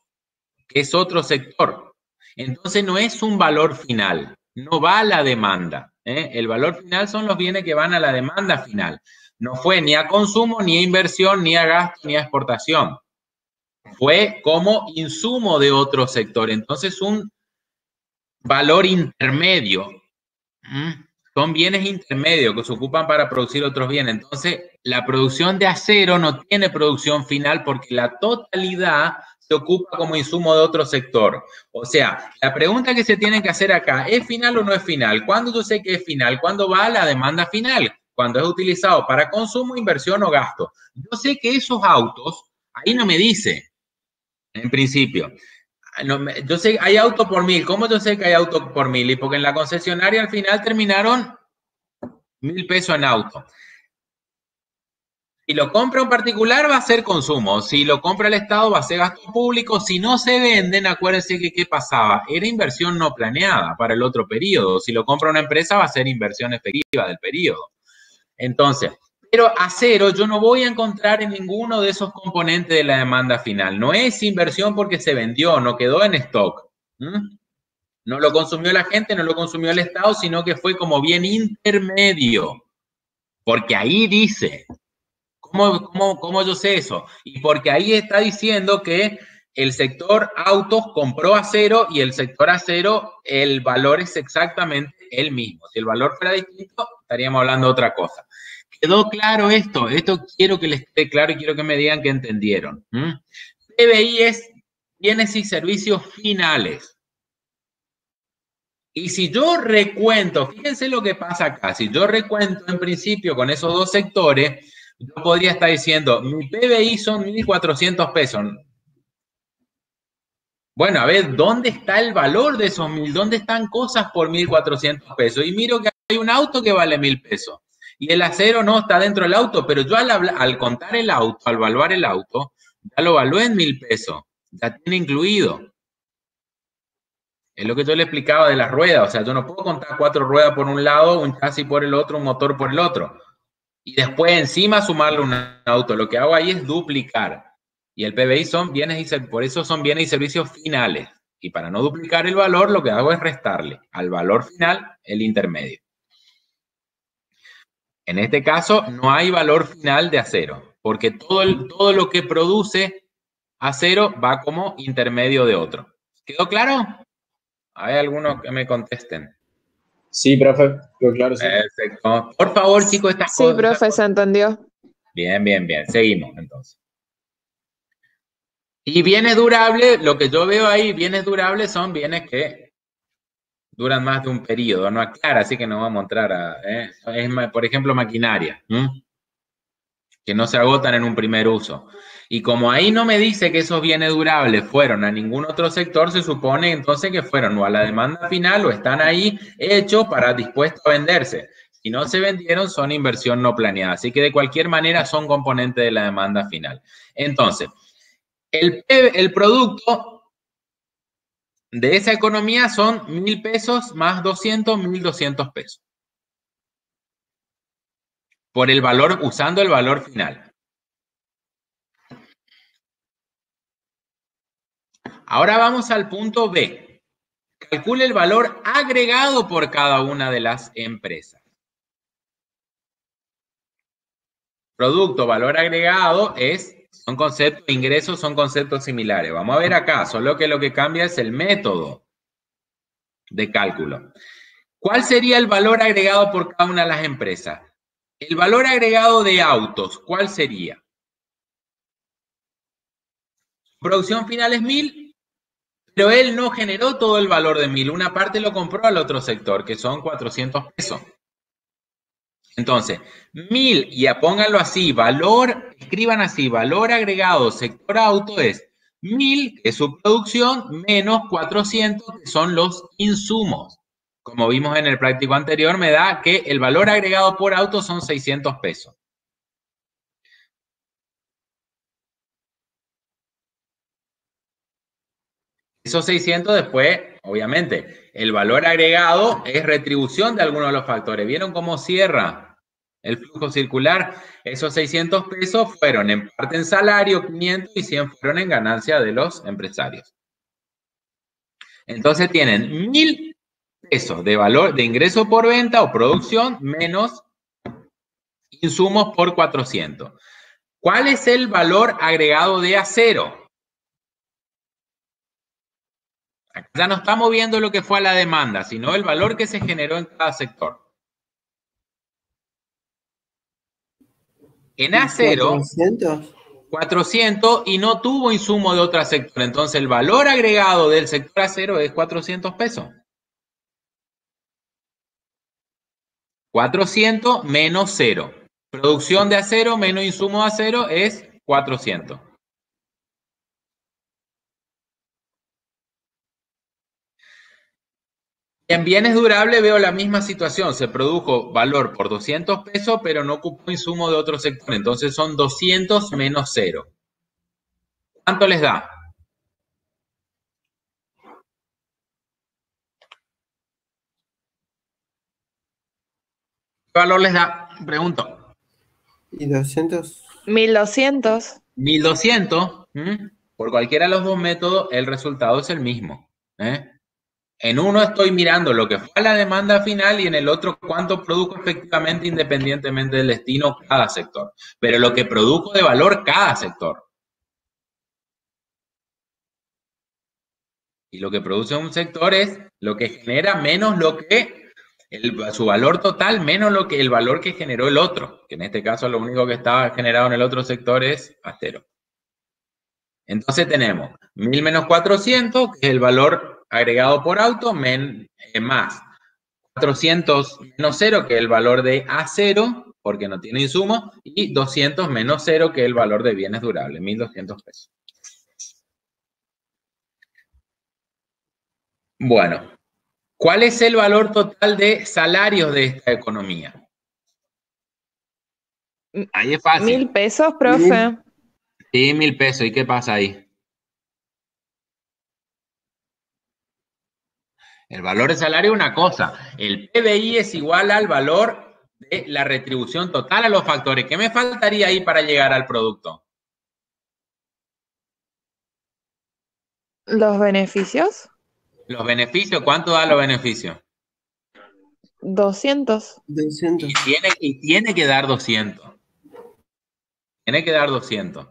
que es otro sector. Entonces no es un valor final, no va a la demanda. El valor final son los bienes que van a la demanda final. No fue ni a consumo, ni a inversión, ni a gasto, ni a exportación. Fue como insumo de otro sector. Entonces un valor intermedio. Son bienes intermedios que se ocupan para producir otros bienes. Entonces, la producción de acero no tiene producción final porque la totalidad se ocupa como insumo de otro sector. O sea, la pregunta que se tiene que hacer acá, ¿es final o no es final? ¿Cuándo yo sé que es final? ¿Cuándo va a la demanda final? Cuando es utilizado para consumo, inversión o gasto. Yo sé que esos autos, ahí no me dice, En principio. No, yo sé, hay auto por 1000. ¿Cómo yo sé que hay auto por 1000? Y porque en la concesionaria al final terminaron 1000 pesos en auto. Si lo compra un particular va a ser consumo, si lo compra el Estado va a ser gasto público, si no se venden, acuérdense que ¿qué pasaba? Era inversión no planeada para el otro periodo, si lo compra una empresa va a ser inversión efectiva del periodo. Entonces, pero acero yo no voy a encontrar en ninguno de esos componentes de la demanda final, no es inversión porque se vendió, no quedó en stock. No lo consumió la gente, no lo consumió el Estado, sino que fue como bien intermedio, porque ahí dice... ¿Cómo yo sé eso? Y porque ahí está diciendo que el sector autos compró acero y el sector acero, el valor es exactamente el mismo. Si el valor fuera distinto, estaríamos hablando de otra cosa. ¿Quedó claro esto? Esto quiero que les quede claro y quiero que me digan que entendieron. PBI es bienes y servicios finales. Y si yo recuento, fíjense lo que pasa acá, si yo recuento en principio con esos dos sectores, yo podría estar diciendo, mi PBI son 1.400 pesos. Bueno, a ver, ¿dónde está el valor de esos 1.000? ¿Dónde están cosas por 1.400 pesos? Y miro que hay un auto que vale 1.000 pesos. Y el acero no está dentro del auto, pero yo al contar el auto, al evaluar el auto, ya lo evalué en 1.000 pesos. Ya tiene incluido. Es lo que yo le explicaba de las ruedas. O sea, yo no puedo contar 4 ruedas por un lado, un chasis por el otro, un motor por el otro. Y después encima sumarle un auto. Lo que hago ahí es duplicar. Y el PBI son bienes y por eso son bienes y servicios finales. Y para no duplicar el valor, lo que hago es restarle al valor final el intermedio. En este caso, no hay valor final de acero, porque todo lo que produce acero va como intermedio de otro. ¿Quedó claro? ¿Hay algunos que me contesten? Sí, profe, quedó claro, sí. Perfecto. Por favor, chicos, estas Sí, cosas. profe, se entendió. Bien, bien, bien. Seguimos, entonces. Y bienes durables, lo que yo veo ahí, bienes durables son bienes que duran más de un periodo, no aclara, así que no vamos a entrar a... Es, por ejemplo, maquinaria, que no se agotan en un primer uso. Y como ahí no me dice que esos bienes durables fueron a ningún otro sector, se supone entonces que fueron o a la demanda final o están ahí hechos para dispuestos a venderse. Si no se vendieron, son inversión no planeada. Así que de cualquier manera son componentes de la demanda final. Entonces, el producto de esa economía son 1.000 pesos más 200, 1.200 pesos. Por el valor, usando el valor final. Ahora vamos al punto B. Calcule el valor agregado por cada una de las empresas. Producto, valor agregado son conceptos, ingresos son conceptos similares. Vamos a ver acá, solo que lo que cambia es el método de cálculo. ¿Cuál sería el valor agregado por cada una de las empresas? El valor agregado de autos, ¿cuál sería? Producción final es 1.000, pero él no generó todo el valor de 1.000. Una parte lo compró al otro sector, que son 400 pesos. Entonces, 1.000, y pónganlo así, escriban así, valor agregado sector auto es 1.000, que es su producción, menos 400, que son los insumos. Como vimos en el práctico anterior, me da que el valor agregado por auto son 600 pesos. Esos 600 después, obviamente, el valor agregado es retribución de alguno de los factores. ¿Vieron cómo cierra el flujo circular? Esos 600 pesos fueron en parte en salario, 500, y 100 fueron en ganancia de los empresarios. Entonces tienen 1.000 pesos de valor de ingreso por venta o producción menos insumos por 400. ¿Cuál es el valor agregado de acero? Acá ya no estamos viendo lo que fue a la demanda, sino el valor que se generó en cada sector. En acero, 400 y no tuvo insumo de otro sector. Entonces el valor agregado del sector acero es 400 pesos. 400 menos 0. Producción de acero menos insumo de acero es 400. En bienes durables veo la misma situación. Se produjo valor por 200 pesos, pero no ocupó insumo de otro sector. Entonces son 200 menos 0. ¿Cuánto les da? ¿Qué valor les da? Pregunto. ¿Y 200? 1200. 1200. Por cualquiera de los dos métodos, el resultado es el mismo. En uno estoy mirando lo que fue la demanda final y en el otro cuánto produjo efectivamente independientemente del destino cada sector. Pero lo que produjo de valor cada sector. Y lo que produce un sector es lo que genera menos lo que su valor total menos lo que el valor que generó el otro. Que en este caso lo único que estaba generado en el otro sector es a 0. Entonces tenemos 1000 menos 400, que es el valor agregado por auto, más 400 menos 0, que es el valor de A0, porque no tiene insumo, y 200 menos 0, que es el valor de bienes durables, 1200 pesos. Bueno, ¿cuál es el valor total de salarios de esta economía? Ahí es fácil. 1000 pesos, profe. Sí, 1000 pesos. ¿Y qué pasa ahí? El valor de salario es una cosa. El PBI es igual al valor de la retribución total a los factores. ¿Qué me faltaría ahí para llegar al producto? ¿Los beneficios? Los beneficios, ¿cuánto dan los beneficios? 200. 200. Y tiene que dar 200. Tiene que dar 200.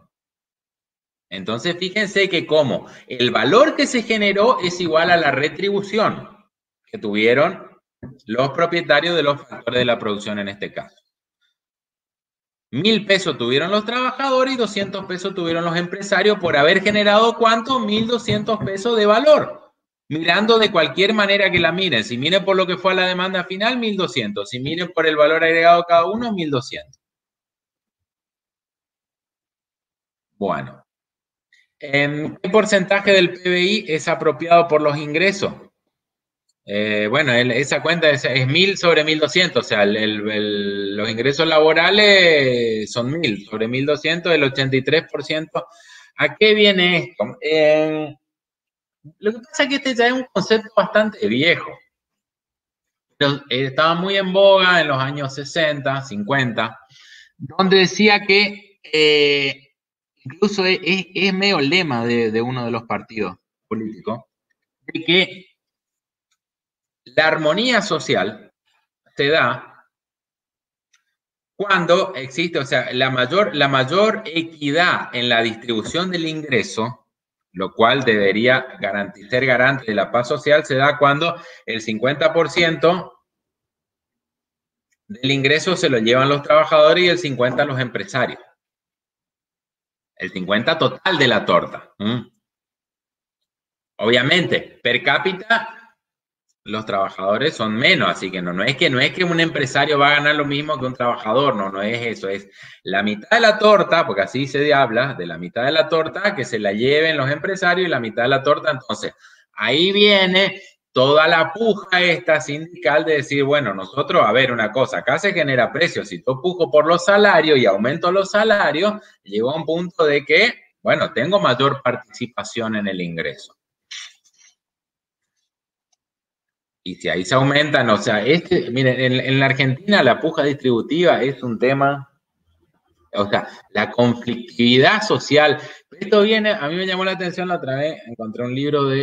Entonces, fíjense que como el valor que se generó es igual a la retribución que tuvieron los propietarios de los factores de la producción en este caso. 1000 pesos tuvieron los trabajadores y 200 pesos tuvieron los empresarios por haber generado, ¿cuánto? 1200 pesos de valor. Mirando de cualquier manera que la miren. Si miren por lo que fue a la demanda final, 1200. Si miren por el valor agregado cada uno, 1200. Bueno. ¿Qué porcentaje del PBI es apropiado por los ingresos? Bueno, esa cuenta es 1000 sobre 1200, o sea, los ingresos laborales son 1000 sobre 1200, el 83%. ¿A qué viene esto? Lo que pasa es que este ya es un concepto bastante viejo. Estaba muy en boga en los años 60, 50, donde decía que, incluso es medio lema de uno de los partidos políticos, de que la armonía social se da cuando existe, o sea, la mayor equidad en la distribución del ingreso, lo cual debería ser garante de la paz social, se da cuando el 50% del ingreso se lo llevan los trabajadores y el 50% los empresarios. El 50% total de la torta. Obviamente, per cápita, los trabajadores son menos, así que no es que un empresario va a ganar lo mismo que un trabajador, no es eso, es la mitad de la torta, porque así se habla, de la mitad de la torta que se la lleven los empresarios y la mitad de la torta. Entonces, ahí viene toda la puja esta sindical de decir, bueno, nosotros, a ver, una cosa, acá se genera precio, si yo pujo por los salarios y aumento los salarios, llego a un punto de que, bueno, tengo mayor participación en el ingreso. Y si ahí se aumentan, o sea, miren, en la Argentina la puja distributiva es un tema, o sea, la conflictividad social. Esto viene, a mí me llamó la atención la otra vez, encontré un libro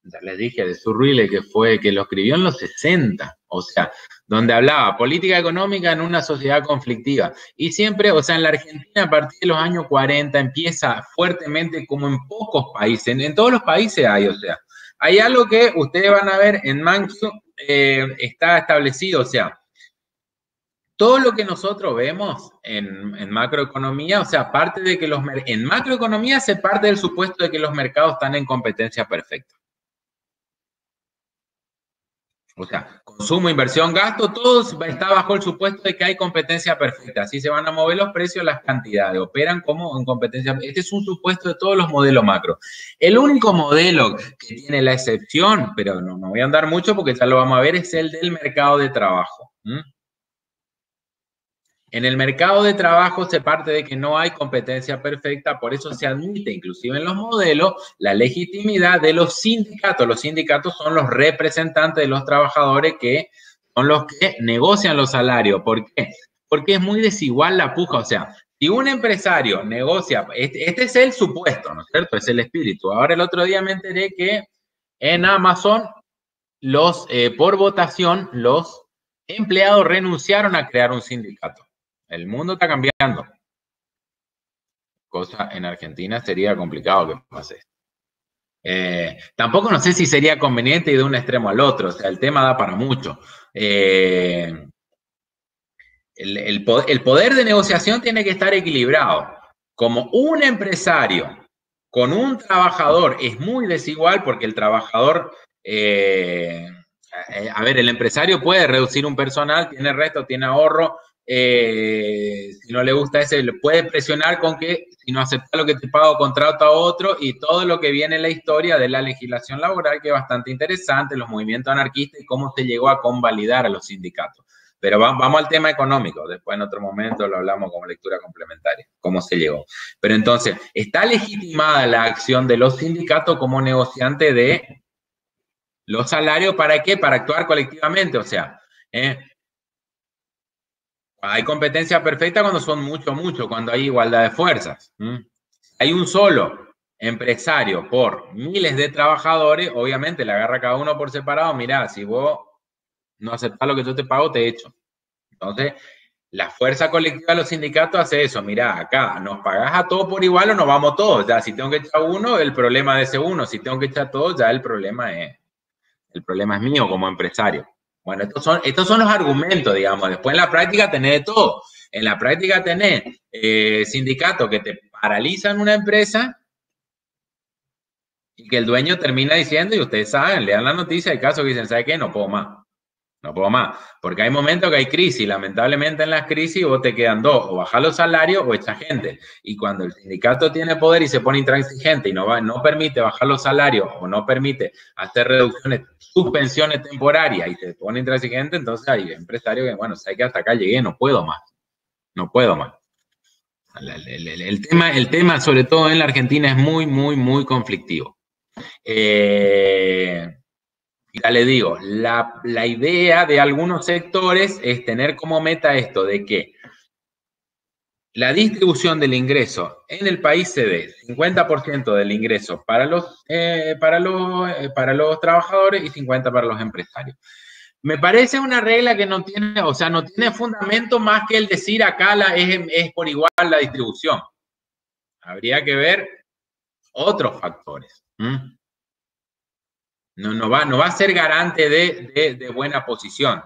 ya les dije, de Zurrile, que lo escribió en los 60, o sea, donde hablaba política económica en una sociedad conflictiva. Y siempre, o sea, en la Argentina a partir de los años 40 empieza fuertemente, como en pocos países, en todos los países hay, o sea, hay algo que ustedes van a ver en Mankiw, está establecido, o sea, todo lo que nosotros vemos en macroeconomía, o sea, parte de que en macroeconomía se parte del supuesto de que los mercados están en competencia perfecta. O sea, consumo, inversión, gasto, todo está bajo el supuesto de que hay competencia perfecta. Así se van a mover los precios, las cantidades, operan como en competencia. Este es un supuesto de todos los modelos macro. El único modelo que tiene la excepción, pero no voy a andar mucho porque ya lo vamos a ver, es el del mercado de trabajo. En el mercado de trabajo se parte de que no hay competencia perfecta, por eso se admite, inclusive en los modelos, la legitimidad de los sindicatos. Los sindicatos son los representantes de los trabajadores que son los que negocian los salarios. ¿Por qué? Porque es muy desigual la puja. O sea, si un empresario negocia, este es el supuesto, ¿no es cierto? Es el espíritu. Ahora el otro día me enteré que en Amazon, por votación, los empleados renunciaron a crear un sindicato. El mundo está cambiando. Cosa en Argentina sería complicado que pase esto. Tampoco no sé si sería conveniente ir de un extremo al otro. O sea, el tema da para mucho. El poder de negociación tiene que estar equilibrado. Como un empresario con un trabajador es muy desigual porque el trabajador... a ver, el empresario puede reducir un personal, tiene resto, tiene ahorro. Si no le gusta ese, le puede presionar con que si no acepta lo que te pago, contrata a otro, y todo lo que viene en la historia de la legislación laboral, que es bastante interesante, los movimientos anarquistas y cómo se llegó a convalidar a los sindicatos. Pero vamos al tema económico, después en otro momento lo hablamos como lectura complementaria, cómo se llegó. Pero entonces, ¿está legitimada la acción de los sindicatos como negociante de los salarios? ¿Para qué? Para actuar colectivamente, o sea, hay competencia perfecta cuando son mucho, cuando hay igualdad de fuerzas. Hay un solo empresario por miles de trabajadores, obviamente le agarra a cada uno por separado. Mirá, si vos no aceptás lo que yo te pago, te echo. Entonces, la fuerza colectiva de los sindicatos hace eso. Mirá, acá nos pagás a todos por igual o nos vamos todos. Ya, si tengo que echar uno, el problema de ese uno. Si tengo que echar todos, ya el problema es mío como empresario. Bueno, estos son los argumentos, digamos. Después en la práctica tenés de todo. En la práctica tenés sindicatos que te paralizan una empresa y que el dueño termina diciendo, y ustedes saben, lean la noticia, hay casos que dicen, ¿sabe qué? No puedo más. No puedo más. Porque hay momentos que hay crisis. Lamentablemente en las crisis vos te quedan dos, o bajás los salarios o echas gente. Y cuando el sindicato tiene poder y se pone intransigente y no permite bajar los salarios o no permite hacer reducciones, suspensiones temporarias y se pone intransigente, entonces hay empresarios que, bueno, sé que hasta acá llegué, no puedo más. No puedo más. El tema, sobre todo en la Argentina, es muy conflictivo. Ya le digo, la idea de algunos sectores es tener como meta esto, de que la distribución del ingreso en el país se dé 50% del ingreso para los trabajadores y 50% para los empresarios. Me parece una regla que no tiene, o sea, no tiene fundamento más que el decir acá es por igual la distribución. Habría que ver otros factores. No va a ser garante de buena posición.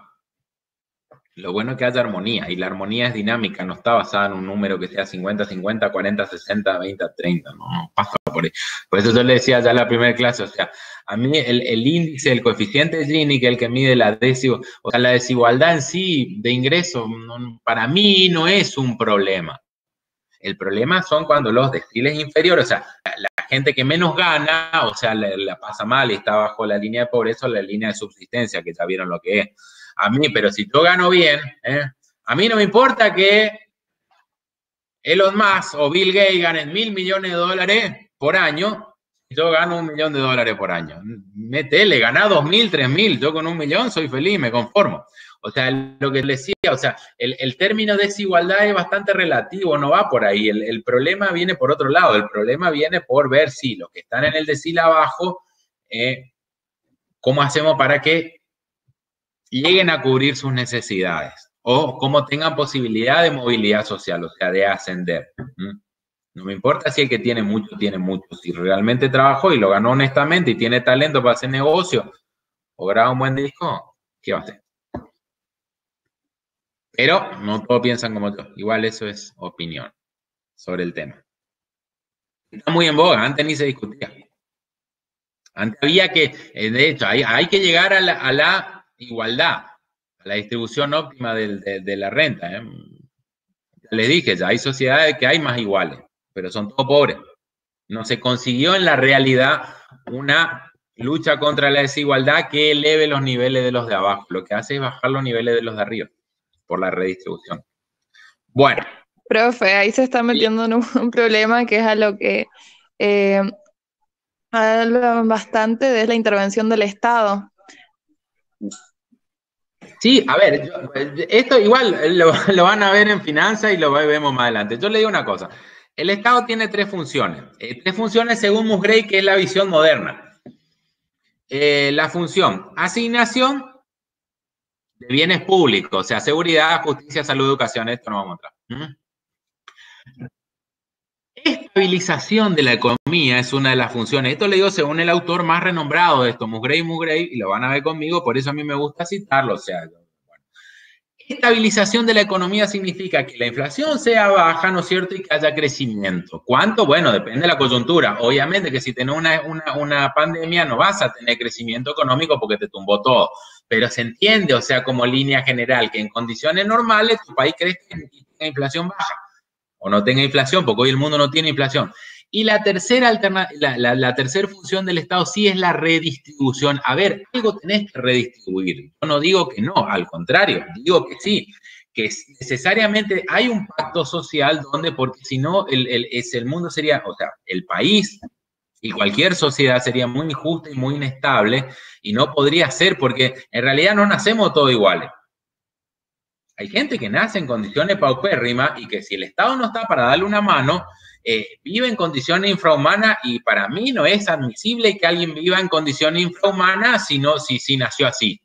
Lo bueno es que haya armonía, y la armonía es dinámica, no está basada en un número que sea 50-50, 40-60, 20-30, no pasa por ahí. Por eso yo le decía ya en la primera clase, o sea, a mí el índice, el coeficiente de Gini, que es el que mide la desigualdad en sí de ingresos, para mí no es un problema. El problema son cuando los deciles inferiores, o sea, la gente que menos gana, o sea, la pasa mal y está bajo la línea de pobreza o la línea de subsistencia, que ya vieron lo que es. A mí, pero si yo gano bien, a mí no me importa que Elon Musk o Bill Gates ganen $1.000 millones por año, yo gano $1 millón por año. Métele, ganá 2.000, 3.000, yo con $1 millón soy feliz, me conformo. O sea, lo que les decía, o sea, el término desigualdad es bastante relativo, no va por ahí. El problema viene por otro lado, el problema viene por ver si los que están en el decil abajo, ¿cómo hacemos para que lleguen a cubrir sus necesidades? O cómo tengan posibilidad de movilidad social, o sea, de ascender. No me importa si el que tiene mucho, tiene mucho. Si realmente trabajó y lo ganó honestamente y tiene talento para hacer negocio o graba un buen disco, ¿qué va a hacer? Pero no todos piensan como yo. Igual eso es opinión sobre el tema. Está muy en boga, antes ni se discutía. Antes había que, de hecho, hay que llegar a la igualdad, a la distribución óptima de la renta. Les dije, ya hay sociedades que hay más iguales, pero son todos pobres. No se consiguió en la realidad una lucha contra la desigualdad que eleve los niveles de los de abajo. Lo que hace es bajar los niveles de los de arriba por la redistribución. Bueno. Profe, ahí se está metiendo en un problema que es a lo que hablan bastante de la intervención del Estado. Sí, a ver, esto igual lo van a ver en finanzas y lo vemos más adelante. Yo le digo una cosa. El Estado tiene tres funciones según Musgrave, que es la visión moderna. La función asignación de bienes públicos, o sea, seguridad, justicia, salud, educación, esto no vamos a entrar. Estabilización de la economía es una de las funciones. Esto le digo según el autor más renombrado de esto, Musgrave, y lo van a ver conmigo, por eso a mí me gusta citarlo. O sea, bueno. Estabilización de la economía significa que la inflación sea baja, ¿no es cierto? Y que haya crecimiento. ¿Cuánto? Bueno, depende de la coyuntura. Obviamente que si tenés una pandemia no vas a tener crecimiento económico porque te tumbó todo. Pero se entiende, o sea, como línea general, que en condiciones normales tu país crezca y tenga inflación baja. O no tenga inflación, porque hoy el mundo no tiene inflación. Y la tercera función del Estado sí es la redistribución. A ver, algo tenés que redistribuir. Yo no digo que no, al contrario, digo que sí, que necesariamente hay un pacto social donde, porque si no, el mundo sería, o sea, el país y cualquier sociedad sería muy injusta y muy inestable y no podría ser, porque en realidad no nacemos todos iguales. Hay gente que nace en condiciones paupérrimas y que si el Estado no está para darle una mano, vive en condiciones infrahumanas y para mí no es admisible que alguien viva en condiciones infrahumanas si nació así.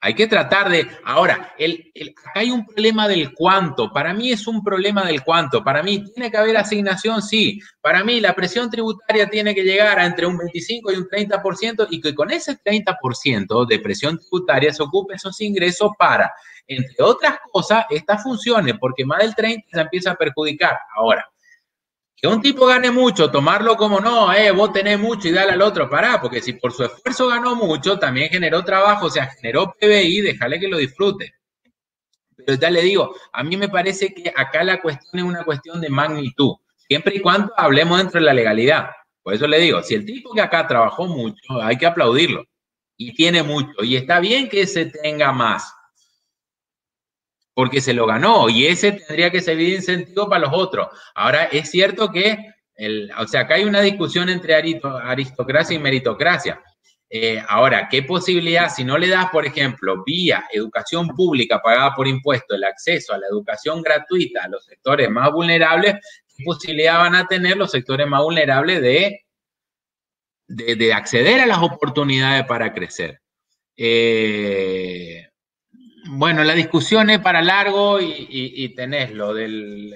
Hay que tratar de... Ahora, acá hay un problema del cuánto. Para mí es un problema del cuánto. Para mí tiene que haber asignación, sí. Para mí la presión tributaria tiene que llegar a entre un 25 y un 30% y que con ese 30% de presión tributaria se ocupen esos ingresos para, entre otras cosas, estas funciones, porque más del 30% se empieza a perjudicar. Ahora, que un tipo gane mucho, tomarlo como no, vos tenés mucho y dale al otro, pará, porque si por su esfuerzo ganó mucho, también generó trabajo, o sea, generó PBI, déjale que lo disfrute. Pero ya le digo, a mí me parece que acá la cuestión es una cuestión de magnitud, siempre y cuando hablemos dentro de la legalidad. Por eso le digo, si el tipo que acá trabajó mucho, hay que aplaudirlo, y tiene mucho, y está bien que se tenga más, porque se lo ganó y ese tendría que servir de incentivo para los otros. Ahora, es cierto que, o sea, acá hay una discusión entre aristocracia y meritocracia. Ahora, ¿qué posibilidad, si no le das, por ejemplo, vía educación pública pagada por impuestos, el acceso a la educación gratuita a los sectores más vulnerables, qué posibilidad van a tener los sectores más vulnerables de acceder a las oportunidades para crecer? Bueno, la discusión es para largo y tenés lo del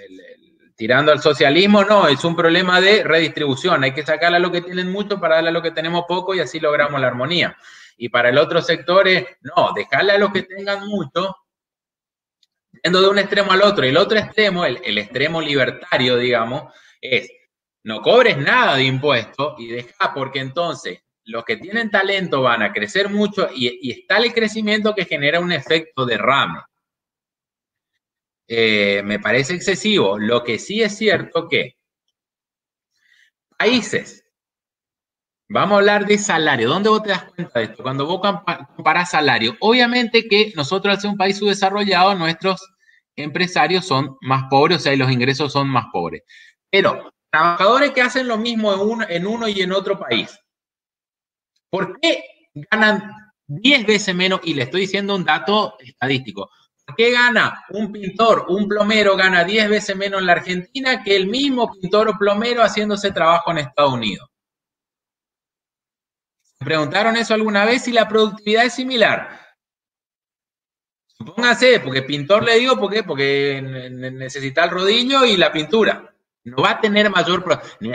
tirando al socialismo, no, es un problema de redistribución, hay que sacarle a lo que tienen mucho para darle a lo que tenemos poco y así logramos la armonía. Y para el otro sector es, no, dejarle a los que tengan mucho, yendo de un extremo al otro. Y el otro extremo, el extremo libertario, digamos, es no cobres nada de impuestos y deja, porque entonces los que tienen talento van a crecer mucho y está el crecimiento que genera un efecto derrame. Me parece excesivo. Lo que sí es cierto que países, vamos a hablar de salario. ¿Dónde vos te das cuenta de esto? Cuando vos comparás salario. Obviamente que nosotros al ser un país subdesarrollado, nuestros empresarios son más pobres, o sea, los ingresos son más pobres. Pero trabajadores que hacen lo mismo en uno y en otro país, ¿por qué ganan 10 veces menos? Y le estoy diciendo un dato estadístico. ¿Por qué gana un pintor, un plomero, gana 10 veces menos en la Argentina que el mismo pintor o plomero haciéndose trabajo en Estados Unidos? ¿Se preguntaron eso alguna vez? Si la productividad es similar. Supóngase, porque pintor le digo, ¿por qué? Porque necesita el rodillo y la pintura. No va a tener mayor...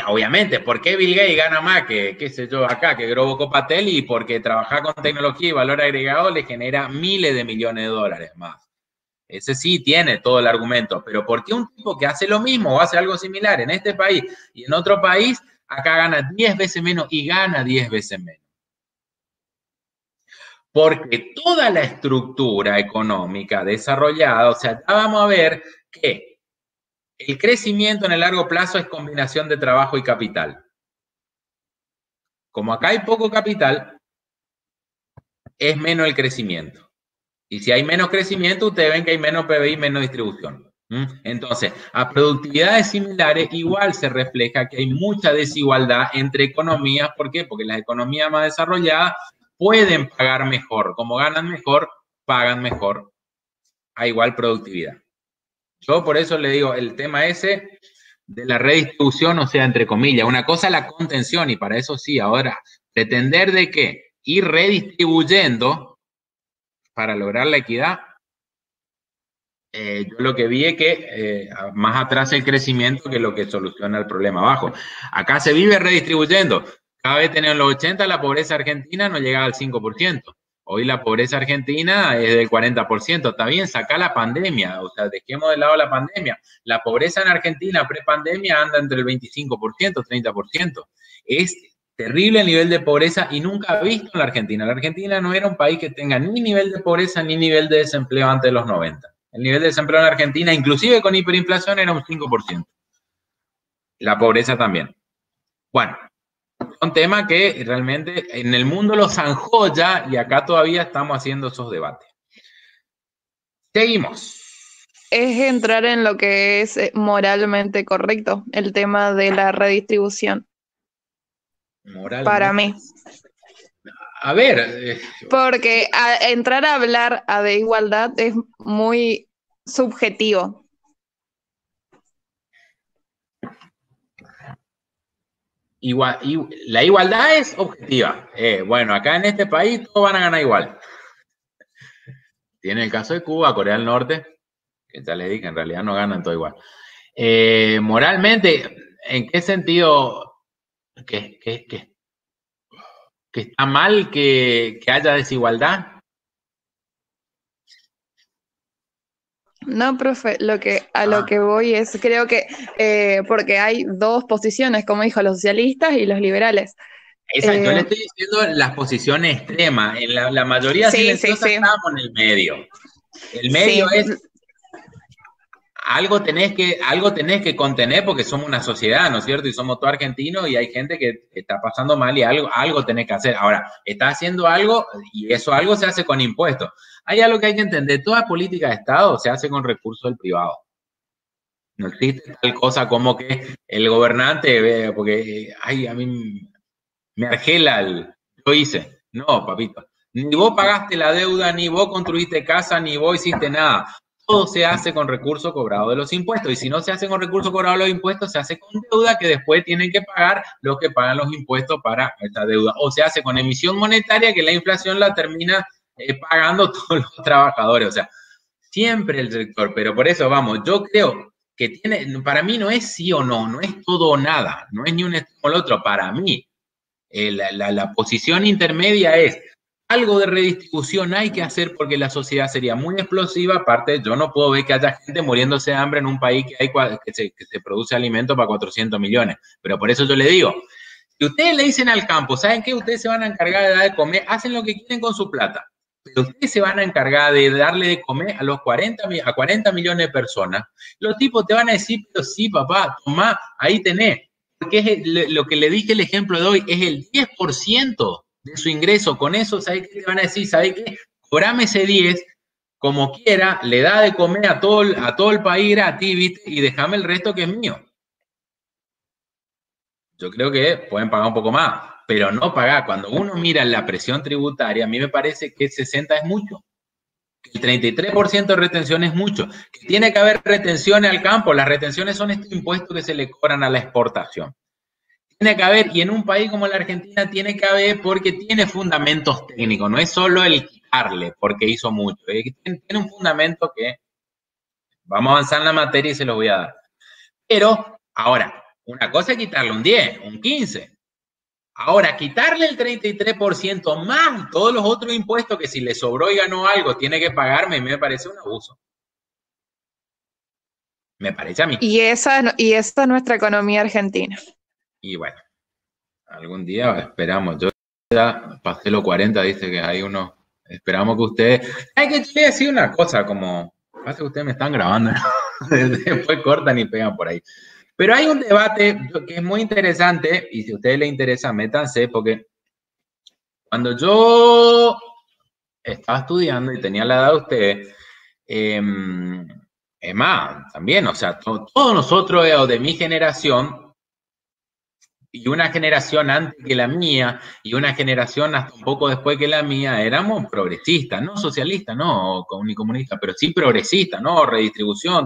Obviamente, ¿por qué Bill Gates gana más que, qué sé yo, acá, que Grobo Copatel? Y porque trabajar con tecnología y valor agregado le genera miles de millones de dólares más. Ese sí tiene todo el argumento. Pero ¿por qué un tipo que hace lo mismo o hace algo similar en este país y en otro país, acá gana 10 veces menos y gana 10 veces menos? Porque toda la estructura económica desarrollada, o sea, ya vamos a ver que el crecimiento en el largo plazo es combinación de trabajo y capital. Como acá hay poco capital, es menos el crecimiento. Y si hay menos crecimiento, ustedes ven que hay menos PBI, menos distribución. Entonces, a productividades similares igual se refleja que hay mucha desigualdad entre economías. ¿Por qué? Porque las economías más desarrolladas pueden pagar mejor. Como ganan mejor, pagan mejor a igual productividad. Yo por eso le digo, el tema ese de la redistribución, o sea, entre comillas, una cosa es la contención, y para eso sí, ahora, pretender de que ir redistribuyendo para lograr la equidad, yo lo que vi es que más atrás el crecimiento que lo que soluciona el problema abajo. Acá se vive redistribuyendo. Cada vez tenemos los 80, la pobreza argentina no llega al 5%. Hoy la pobreza argentina es del 40%. Está bien, saca la pandemia, o sea, dejemos de lado la pandemia. La pobreza en Argentina pre-pandemia anda entre el 25%, 30%. Es terrible el nivel de pobreza y nunca visto en la Argentina. La Argentina no era un país que tenga ni nivel de pobreza ni nivel de desempleo antes de los 90. El nivel de desempleo en la Argentina, inclusive con hiperinflación, era un 5%. La pobreza también. Bueno, son temas que realmente en el mundo los zanjó ya y acá todavía estamos haciendo esos debates. Seguimos. Es entrar en lo que es moralmente correcto, el tema de la redistribución. Moralmente. Para mí. A ver. Porque entrar a hablar de igualdad es muy subjetivo. La igualdad es objetiva. Bueno, acá en este país todos van a ganar igual. Tiene el caso de Cuba, Corea del Norte, que ya les dije, en realidad no ganan todo igual. Moralmente, ¿en qué sentido que está mal que haya desigualdad? No, profe, lo que voy es, creo que porque hay dos posiciones, como dijo, los socialistas y los liberales. Yo le estoy diciendo las posiciones extremas. En la mayoría silenciosa estamos en el medio. El medio es algo tenés que contener porque somos una sociedad, ¿no es cierto? Y somos todos argentinos y hay gente que está pasando mal y algo tenés que hacer. Ahora, está haciendo algo y eso algo se hace con impuestos. Hay algo que hay que entender. Toda política de Estado se hace con recursos del privado. No existe tal cosa como que el gobernante, porque a mí me argela yo hice. No, papito. Ni vos pagaste la deuda, ni vos construiste casa, ni vos hiciste nada. Todo se hace con recursos cobrados de los impuestos. Y si no se hace con recursos cobrados de los impuestos, se hace con deuda que después tienen que pagar los que pagan los impuestos para esta deuda. O se hace con emisión monetaria que la inflación la termina pagando todos los trabajadores. O sea, siempre el sector. Pero por eso, vamos, yo creo que para mí no es sí o no, no es todo o nada. No es ni un extremo o el otro. Para mí, la posición intermedia es algo de redistribución hay que hacer porque la sociedad sería muy explosiva. Aparte, yo no puedo ver que haya gente muriéndose de hambre en un país que se produce alimento para 400 millones. Pero por eso yo le digo, si ustedes le dicen al campo, ¿saben qué? Ustedes se van a encargar de dar de comer, hacen lo que quieren con su plata. Pero ustedes se van a encargar de darle de comer a 40 millones de personas. Los tipos te van a decir, pero sí, papá, tomá, ahí tenés. Porque es lo que le dije el ejemplo de hoy, es el 10% de su ingreso. Con eso, ¿sabes qué te van a decir? ¿Sabes qué? Cobrame ese 10, como quiera, le da de comer a todo el país gratis, ¿viste? Y déjame el resto que es mío. Yo creo que pueden pagar un poco más, pero no pagar. Cuando uno mira la presión tributaria, a mí me parece que el 60 es mucho. Que el 33% de retención es mucho. Que tiene que haber retenciones al campo. Las retenciones son estos impuestos que se le cobran a la exportación. Tiene que haber, y en un país como la Argentina tiene que haber porque tiene fundamentos técnicos, no es solo el quitarle porque hizo mucho, tiene un fundamento que vamos a avanzar en la materia y se los voy a dar. Pero, ahora, una cosa es quitarle un 10, un 15. Ahora, quitarle el 33% más todos los otros impuestos que si le sobró y ganó algo tiene que pagarme, me parece un abuso. Me parece a mí. Y esa es nuestra economía argentina. Y bueno, algún día esperamos. Yo ya pasé los 40, dice que hay unos esperamos que ustedes... Hay que yo le decir una cosa, como... Pasa que ustedes me están grabando, ¿no? Después cortan y pegan por ahí. Pero hay un debate que es muy interesante, y si a ustedes les interesa, métanse, porque cuando yo estaba estudiando y tenía la edad de ustedes, es más, también, o sea, todos nosotros de mi generación, y una generación antes que la mía, y una generación hasta un poco después que la mía, éramos progresistas, no socialistas, no ni comunistas, pero sí progresistas, ¿no? Redistribución,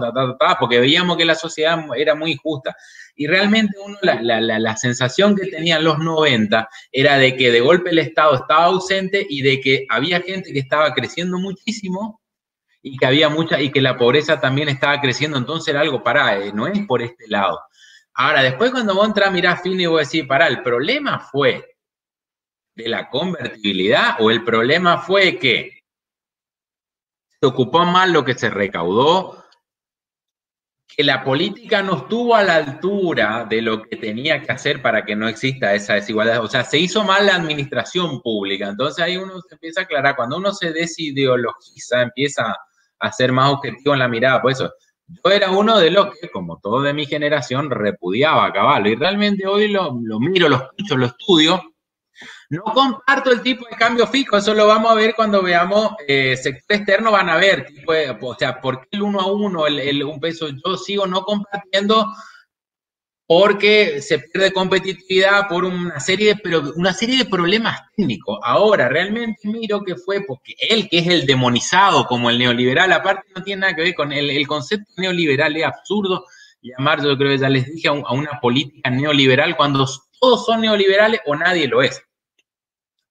porque veíamos que la sociedad era muy injusta. Y realmente uno, la sensación que tenía en los 90 era de que de golpe el Estado estaba ausente y de que había gente que estaba creciendo muchísimo y que había mucha, y que la pobreza también estaba creciendo, entonces era algo, no es por este lado. Ahora, después cuando vos entras a mirar fino y vos decís, el problema fue de la convertibilidad o el problema fue que se ocupó mal lo que se recaudó, que la política no estuvo a la altura de lo que tenía que hacer para que no exista esa desigualdad. O sea, se hizo mal la administración pública. Entonces ahí uno se empieza a aclarar. Cuando uno se desideologiza, empieza a ser más objetivo en la mirada. Por eso, yo era uno de los que, como todo de mi generación, repudiaba a Caballo. Y realmente hoy lo miro, lo escucho, lo estudio. No comparto el tipo de cambio fijo, eso lo vamos a ver cuando veamos sector externo, van a ver, o sea, ¿por qué el 1 a 1, el 1 peso? Yo sigo no compartiendo porque se pierde competitividad por una serie de problemas técnicos. Ahora, realmente miro que fue porque él, que es el demonizado como el neoliberal, aparte no tiene nada que ver con el concepto neoliberal, es absurdo llamar, yo creo que ya les dije, a una política neoliberal cuando todos son neoliberales o nadie lo es.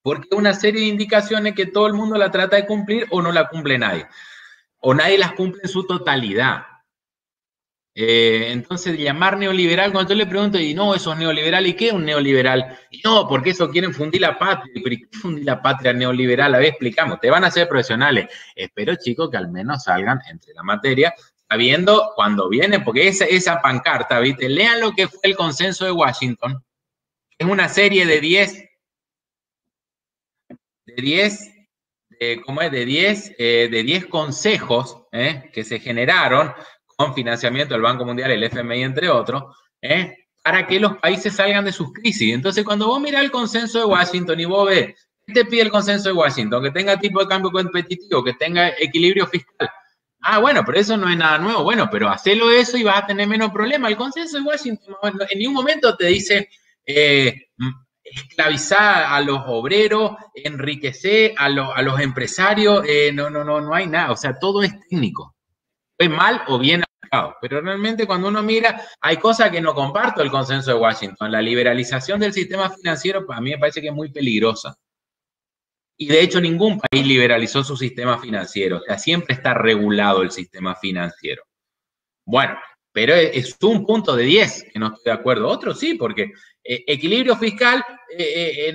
Porque una serie de indicaciones que todo el mundo la trata de cumplir o no la cumple nadie. O nadie las cumple en su totalidad. Entonces, llamar neoliberal, cuando yo le pregunto, y no, eso es neoliberal, ¿y qué es un neoliberal? Y no, porque eso quieren fundir la patria. ¿Pero qué fundir la patria neoliberal? A ver, explicamos, te van a ser profesionales. Espero, chicos, que al menos salgan entre la materia, sabiendo cuando viene, porque esa pancarta, ¿viste? Lean lo que fue el consenso de Washington. Es una serie de 10 consejos que se generaron con financiamiento del Banco Mundial, el FMI, entre otros, para que los países salgan de sus crisis. Entonces, cuando vos mirás el consenso de Washington y vos ves, ¿qué te pide el consenso de Washington? Que tenga tipo de cambio competitivo, que tenga equilibrio fiscal. Ah, bueno, pero eso no es nada nuevo. Bueno, pero hacelo eso y vas a tener menos problemas. El consenso de Washington en ningún momento te dice esclavizar a los obreros, enriquecer a los empresarios, no hay nada. O sea, todo es técnico. Es mal o bien aplicado. Pero realmente cuando uno mira, hay cosas que no comparto el consenso de Washington. La liberalización del sistema financiero para mí me parece que es muy peligrosa. Y de hecho ningún país liberalizó su sistema financiero. O sea, siempre está regulado el sistema financiero. Bueno, pero es un punto de 10 que no estoy de acuerdo. Otro sí, porque equilibrio fiscal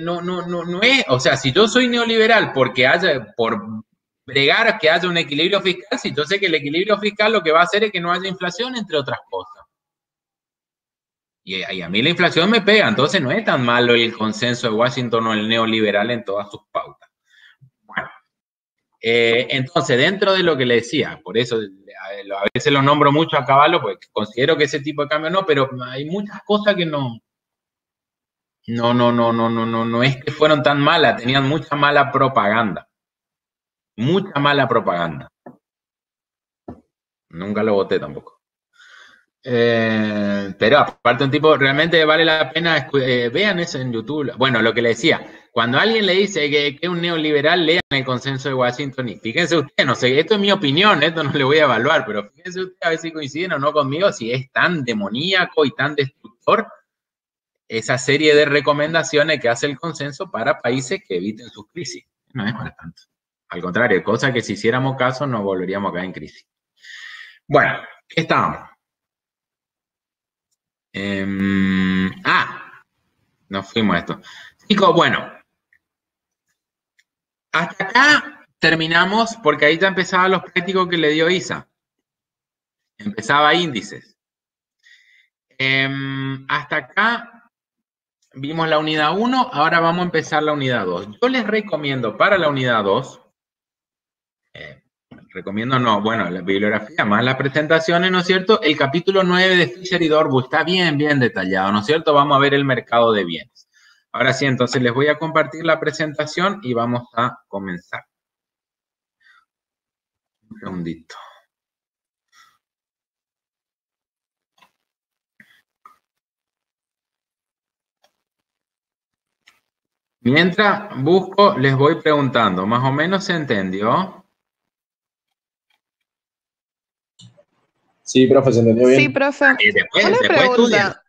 no es, o sea, si yo soy neoliberal por bregar que haya un equilibrio fiscal, si yo sé que el equilibrio fiscal lo que va a hacer es que no haya inflación, entre otras cosas. Y a mí la inflación me pega, entonces no es tan malo el consenso de Washington o el neoliberal en todas sus pautas. Bueno, entonces, dentro de lo que le decía, por eso a veces lo nombro mucho a Caballo, porque considero que ese tipo de cambio no, pero hay muchas cosas que no es que fueron tan malas, tenían mucha mala propaganda. Mucha mala propaganda. Nunca lo voté tampoco. Pero aparte un tipo, realmente vale la pena, vean eso en YouTube. Bueno, lo que le decía, cuando alguien le dice que es un neoliberal, lean el consenso de Washington y fíjense ustedes, no sé, esto es mi opinión, esto no le voy a evaluar, pero fíjense ustedes a ver si coinciden o no conmigo, si es tan demoníaco y tan destructor esa serie de recomendaciones que hace el consenso para países que eviten sus crisis. No es para tanto. Al contrario, cosa que si hiciéramos caso no volveríamos a caer en crisis. Bueno, ¿qué estábamos? Nos fuimos a esto. Chicos, bueno. Hasta acá terminamos porque ahí ya empezaba los prácticos que le dio Isa. Empezaba índices. Hasta acá vimos la unidad 1, ahora vamos a empezar la unidad 2. Yo les recomiendo para la unidad 2 recomiendo no, bueno, la bibliografía más las presentaciones, ¿no es cierto? El capítulo 9 de Fisher y Dorbu está bien detallado, ¿no es cierto? Vamos a ver el mercado de bienes. Ahora sí, entonces les voy a compartir la presentación y vamos a comenzar. Un segundito. Mientras busco, les voy preguntando, ¿más o menos se entendió? Sí, profe, ¿se entendió bien? Sí, profe. Después Una pregunta.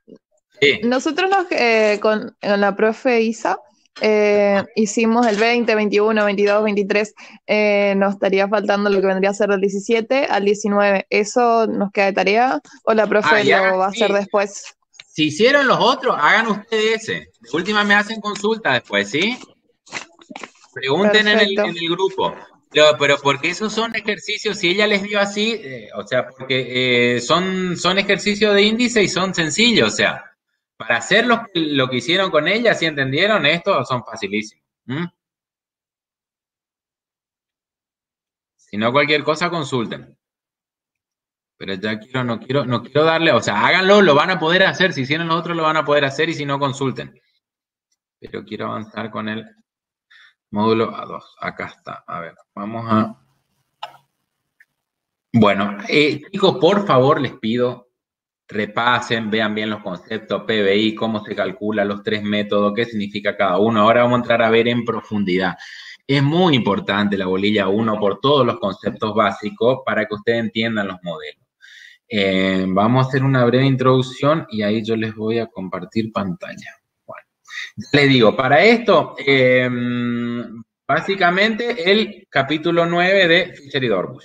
Sí. Nosotros con la profe Isa hicimos el 20, 21, 22, 23. Nos estaría faltando lo que vendría a ser del 17 al 19. ¿Eso nos queda de tarea o la profe ya, lo va a hacer sí. después? Si hicieron los otros, hagan ustedes ese. De última me hacen consulta después, ¿sí? Pregunten en el grupo. Pero porque esos son ejercicios, si ella les dio así, o sea, porque son ejercicios de índice y son sencillos, o sea, para hacer lo que hicieron con ella, si entendieron, estos son facilísimos. Si no, cualquier cosa, consulten. Pero ya no quiero darle, o sea, háganlo, lo van a poder hacer. Si hicieron los otros, lo van a poder hacer y si no, consulten. Pero quiero avanzar con el módulo A2. Acá está. A ver, vamos a... Bueno, chicos, por favor, les pido, repasen, vean bien los conceptos, PBI, cómo se calcula, los 3 métodos, qué significa cada uno. Ahora vamos a entrar a ver en profundidad. Es muy importante la bolilla 1 por todos los conceptos básicos para que ustedes entiendan los modelos. Vamos a hacer una breve introducción y ahí yo les voy a compartir pantalla. Bueno, les digo, para esto, básicamente el capítulo 9 de Fisher y Dorbu.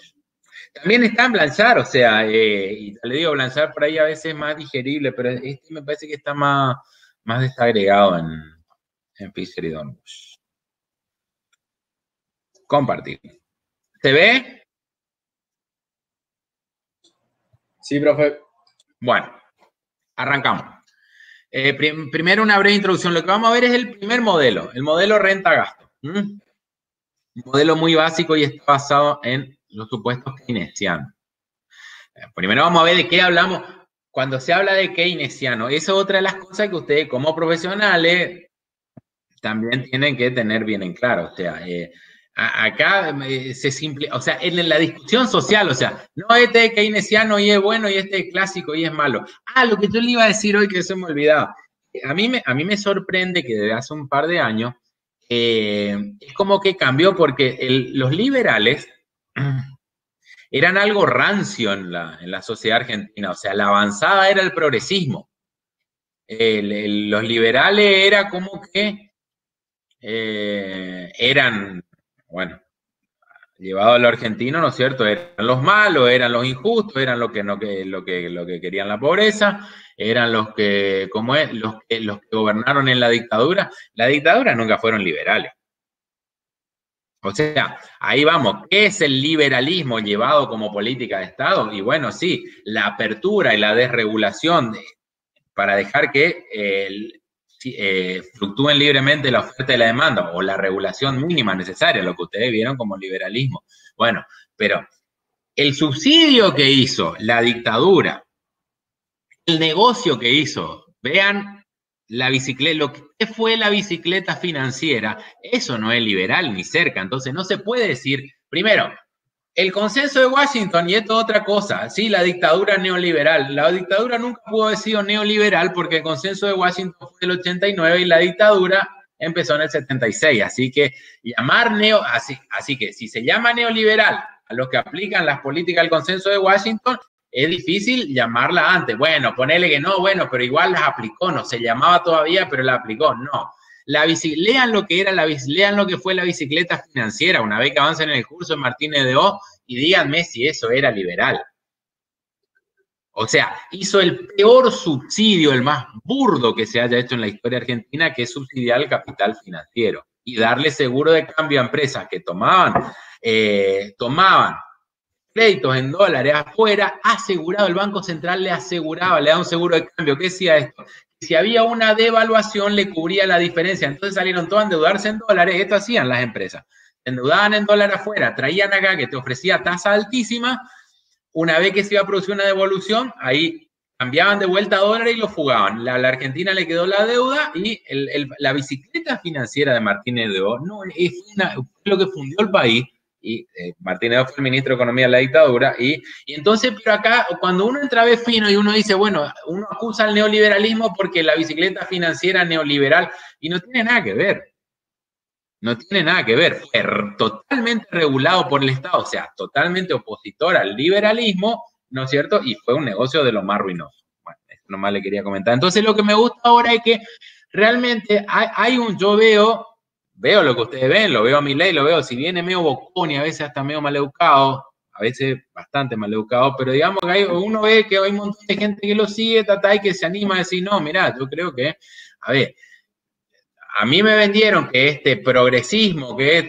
También está en Blanchard, o sea, y le digo, Blanchard por ahí a veces es más digerible, pero este me parece que está más desagregado en Fisher y Dorbu. Compartir. ¿Se ve? Sí, profe. Bueno, arrancamos. Primero una breve introducción. Lo que vamos a ver es el primer modelo, el modelo renta-gasto. Un modelo muy básico y está basado en los supuestos keynesianos. Primero vamos a ver de qué hablamos cuando se habla de keynesiano. Esa es otra de las cosas que ustedes como profesionales también tienen que tener bien en claro. O sea, acá se simple, o sea, en la discusión social, o sea, no, este es keynesiano y es bueno y este es clásico y es malo. Lo que yo le iba a decir hoy que se me olvidaba. A mí me sorprende que desde hace un par de años es como que cambió porque los liberales eran algo rancio en la sociedad argentina, o sea, la avanzada era el progresismo. Los liberales era como que eran, bueno, llevado a lo argentino, ¿no es cierto? Eran los malos, eran los injustos, eran lo que querían la pobreza, eran los que gobernaron en la dictadura. La dictadura nunca fueron liberales. O sea, ahí vamos, ¿qué es el liberalismo llevado como política de Estado? Y bueno, sí, la apertura y la desregulación para dejar que fluctúen libremente la oferta y la demanda, o la regulación mínima necesaria, lo que ustedes vieron como liberalismo. Bueno, pero el subsidio que hizo la dictadura, el negocio que hizo, vean la bicicleta, lo que fue la bicicleta financiera, eso no es liberal ni cerca. Entonces no se puede decir, primero, el consenso de Washington, y esto es otra cosa, sí, la dictadura neoliberal. La dictadura nunca pudo haber sido neoliberal porque el consenso de Washington fue del 89 y la dictadura empezó en el 76. Así que así que si se llama neoliberal a los que aplican las políticas del consenso de Washington, es difícil llamarla antes. Bueno, ponele que no, bueno, pero igual las aplicó, no se llamaba todavía, pero la aplicó, no. Lean lo que fue la bicicleta financiera, una vez que avancen en el curso de Martínez de O, y díganme si eso era liberal. O sea, hizo el peor subsidio, el más burdo que se haya hecho en la historia argentina, que es subsidiar el capital financiero y darle seguro de cambio a empresas que tomaban créditos en dólares afuera, asegurado, el Banco Central le aseguraba, le daba un seguro de cambio. ¿Qué decía esto? Si había una devaluación, le cubría la diferencia. Entonces salieron todos a endeudarse en dólares. Esto hacían las empresas. te endeudaban en dólar afuera, traían acá que te ofrecía tasa altísima, una vez que se iba a producir una devolución, ahí cambiaban de vuelta a dólar y lo fugaban. La Argentina le quedó la deuda y la bicicleta financiera de Martínez de O no, fue lo que fundió el país. Y Martínez fue el ministro de Economía de la dictadura, y entonces, pero acá, cuando uno entra a ver fino y uno dice, bueno, uno acusa al neoliberalismo porque la bicicleta financiera neoliberal, y no tiene nada que ver. No tiene nada que ver. Fue totalmente regulado por el Estado, o sea, totalmente opositor al liberalismo, ¿no es cierto? Y fue un negocio de lo más ruinoso. Bueno, eso nomás le quería comentar. Entonces, lo que me gusta ahora es que realmente yo veo lo que ustedes ven, lo veo a Milei, lo veo, si viene medio bocón y a veces hasta medio maleducado, a veces bastante maleducado, pero digamos que uno ve que hay un montón de gente que lo sigue, y que se anima a decir, no, mirá, yo creo que, a ver, a mí me vendieron que este progresismo, que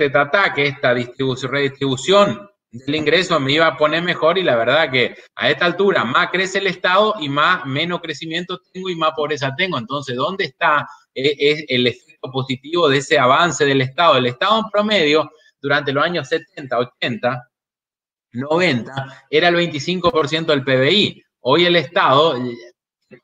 que esta redistribución del ingreso me iba a poner mejor, y la verdad que a esta altura más crece el Estado y menos crecimiento tengo y más pobreza tengo. Entonces, ¿dónde está el efecto positivo de ese avance del Estado? El Estado en promedio, durante los años 70, 80, 90, era el 25% del PBI. Hoy el Estado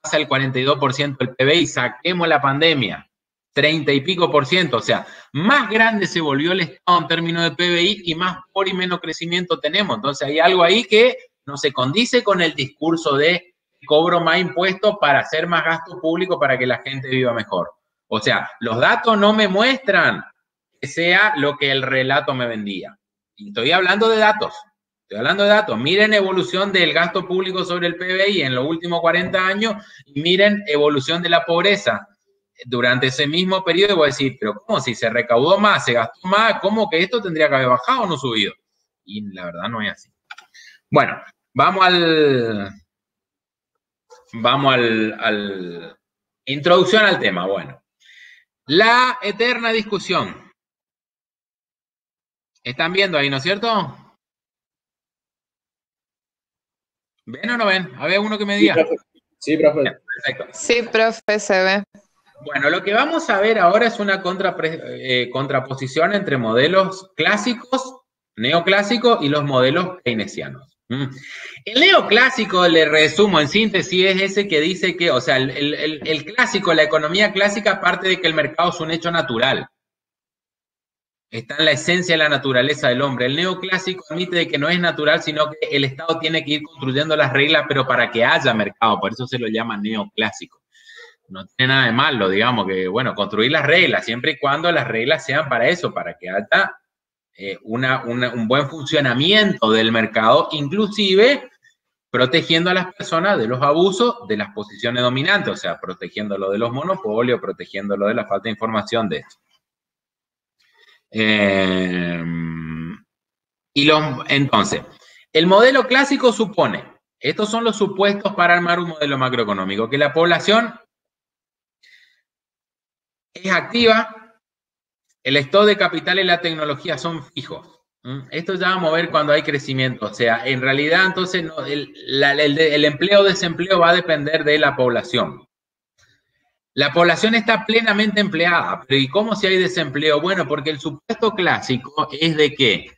pasa el 42% del PBI. Saquemos la pandemia, 30 y pico %. O sea, más grande se volvió el Estado en términos de PBI y más pobre y menos crecimiento tenemos. Entonces hay algo ahí que no se condice con el discurso de cobro más impuestos para hacer más gasto público para que la gente viva mejor. O sea, los datos no me muestran que sea lo que el relato me vendía. Y estoy hablando de datos. Miren evolución del gasto público sobre el PBI en los últimos 40 años y miren evolución de la pobreza durante ese mismo periodo. Voy a decir, pero ¿cómo? Si se recaudó más, se gastó más, ¿cómo que esto tendría que haber bajado o no subido? Y la verdad no es así. Bueno, vamos al introducción al tema. Bueno, la eterna discusión. ¿Están viendo ahí, no es cierto? ¿Ven o no ven? A ver, uno que me diga. Sí, profe. Bien, perfecto. Sí, profe, se ve. Bueno, lo que vamos a ver ahora es una contraposición entre modelos clásicos, neoclásicos y los modelos keynesianos. El neoclásico, le resumo en síntesis, es ese que dice que, o sea, el clásico, la economía clásica parte de que el mercado es un hecho natural. Está en la esencia de la naturaleza del hombre. El neoclásico admite de que no es natural, sino que el Estado tiene que ir construyendo las reglas, pero para que haya mercado. Por eso se lo llama neoclásico. No tiene nada de malo, digamos, que, bueno, construir las reglas, siempre y cuando las reglas sean para eso, para que haya un buen funcionamiento del mercado, inclusive protegiendo a las personas de los abusos de las posiciones dominantes, o sea, protegiéndolo de los monopolios, protegiéndolo de la falta de información de esto. Entonces, el modelo clásico supone, estos son los supuestos para armar un modelo macroeconómico, que la población es activa, el stock de capital y la tecnología son fijos. Esto ya vamos a ver cuando hay crecimiento. O sea, en realidad, entonces, no, el empleo o desempleo va a depender de la población. La población está plenamente empleada, pero ¿y cómo si hay desempleo? Bueno, porque el supuesto clásico es de que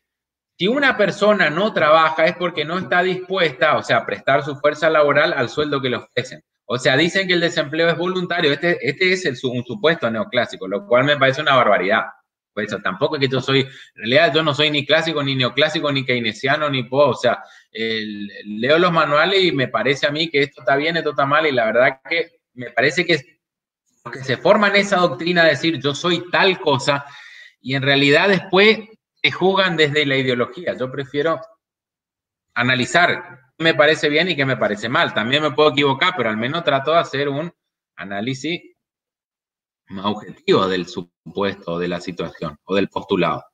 si una persona no trabaja es porque no está dispuesta, o sea, a prestar su fuerza laboral al sueldo que le ofrecen. O sea, dicen que el desempleo es voluntario. Este es un supuesto neoclásico, lo cual me parece una barbaridad. Pues eso, tampoco es que yo soy, en realidad yo no soy ni clásico, ni neoclásico, ni keynesiano, ni o sea, leo los manuales y me parece a mí que esto está bien, esto está mal, y la verdad que me parece que se forma en esa doctrina de decir yo soy tal cosa, y en realidad después se juzgan desde la ideología. Yo prefiero analizar qué me parece bien y qué me parece mal. También me puedo equivocar, pero al menos trato de hacer un análisis más objetivo del supuesto, de la situación o del postulado.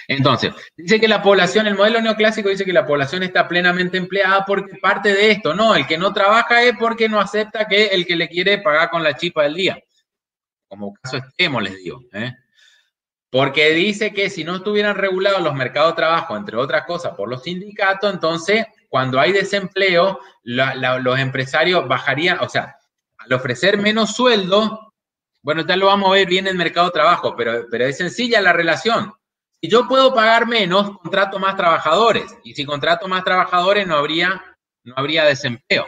Entonces, dice que la población, el modelo neoclásico dice que la población está plenamente empleada porque parte de esto. No, el que no trabaja es porque no acepta que el que le quiere pagar con la chipa del día. Como caso extremo les digo, Porque dice que si no estuvieran regulados los mercados de trabajo, entre otras cosas, por los sindicatos, entonces, cuando hay desempleo, los empresarios bajarían, o sea, al ofrecer menos sueldo, bueno, ya lo vamos a ver bien en el mercado de trabajo, pero es sencilla la relación. Si yo puedo pagar menos, contrato más trabajadores. Y si contrato más trabajadores, no habría desempleo.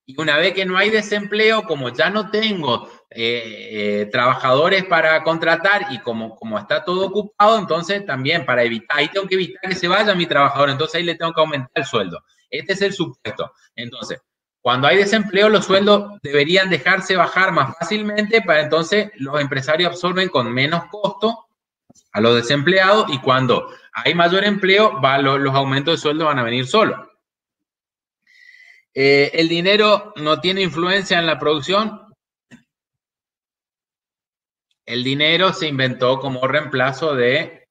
Y una vez que no hay desempleo, como ya no tengo trabajadores para contratar y como está todo ocupado, entonces también para evitar, ahí tengo que evitar que se vaya mi trabajador, entonces ahí le tengo que aumentar el sueldo. Este es el supuesto. Entonces, cuando hay desempleo, los sueldos deberían dejarse bajar más fácilmente para entonces los empresarios absorben con menos costo a los desempleados y cuando hay mayor empleo, los aumentos de sueldo van a venir solos. El dinero no tiene influencia en la producción. El dinero se inventó como reemplazo de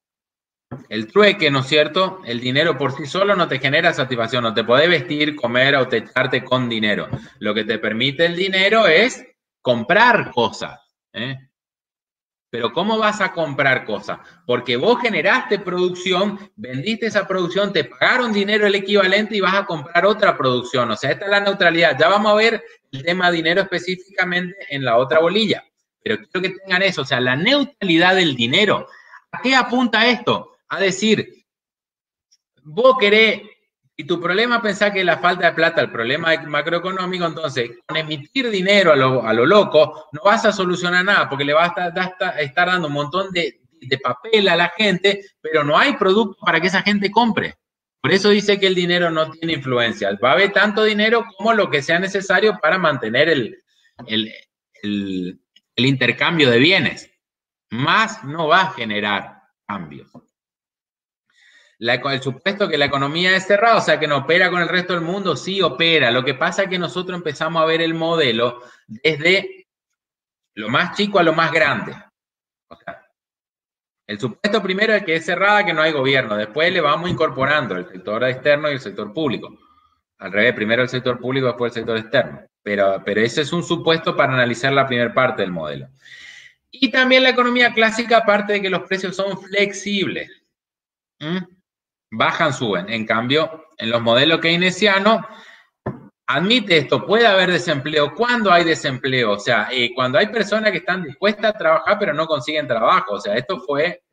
el trueque, ¿no es cierto? El dinero por sí solo no te genera satisfacción, no te podés vestir, comer o techarte con dinero. Lo que te permite el dinero es comprar cosas, ¿eh? Pero ¿cómo vas a comprar cosas? Porque vos generaste producción, vendiste esa producción, te pagaron dinero el equivalente y vas a comprar otra producción. O sea, esta es la neutralidad. Ya vamos a ver el tema dinero específicamente en la otra bolilla. Pero quiero que tengan eso, o sea, la neutralidad del dinero. ¿A qué apunta esto? A decir, vos querés, y tu problema pensás que la falta de plata, el problema macroeconómico, entonces, con emitir dinero a lo loco, no vas a solucionar nada, porque le vas a estar dando un montón de papel a la gente, pero no hay producto para que esa gente compre. Por eso dice que el dinero no tiene influencia. Va a haber tanto dinero como lo que sea necesario para mantener el intercambio de bienes. Más no va a generar cambios. El supuesto que la economía es cerrada, o sea, que no opera con el resto del mundo, sí opera. Lo que pasa es que nosotros empezamos a ver el modelo desde lo más chico a lo más grande. O sea, el supuesto primero es que es cerrada, que no hay gobierno. Después le vamos incorporando el sector externo y el sector público. Al revés, primero el sector público, después el sector externo. Pero ese es un supuesto para analizar la primera parte del modelo. Y también la economía clásica, aparte de que los precios son flexibles. Bajan, suben. En cambio, en los modelos keynesianos, admite esto, puede haber desempleo. ¿Cuándo hay desempleo? O sea, cuando hay personas que están dispuestas a trabajar pero no consiguen trabajo. O sea, esto fue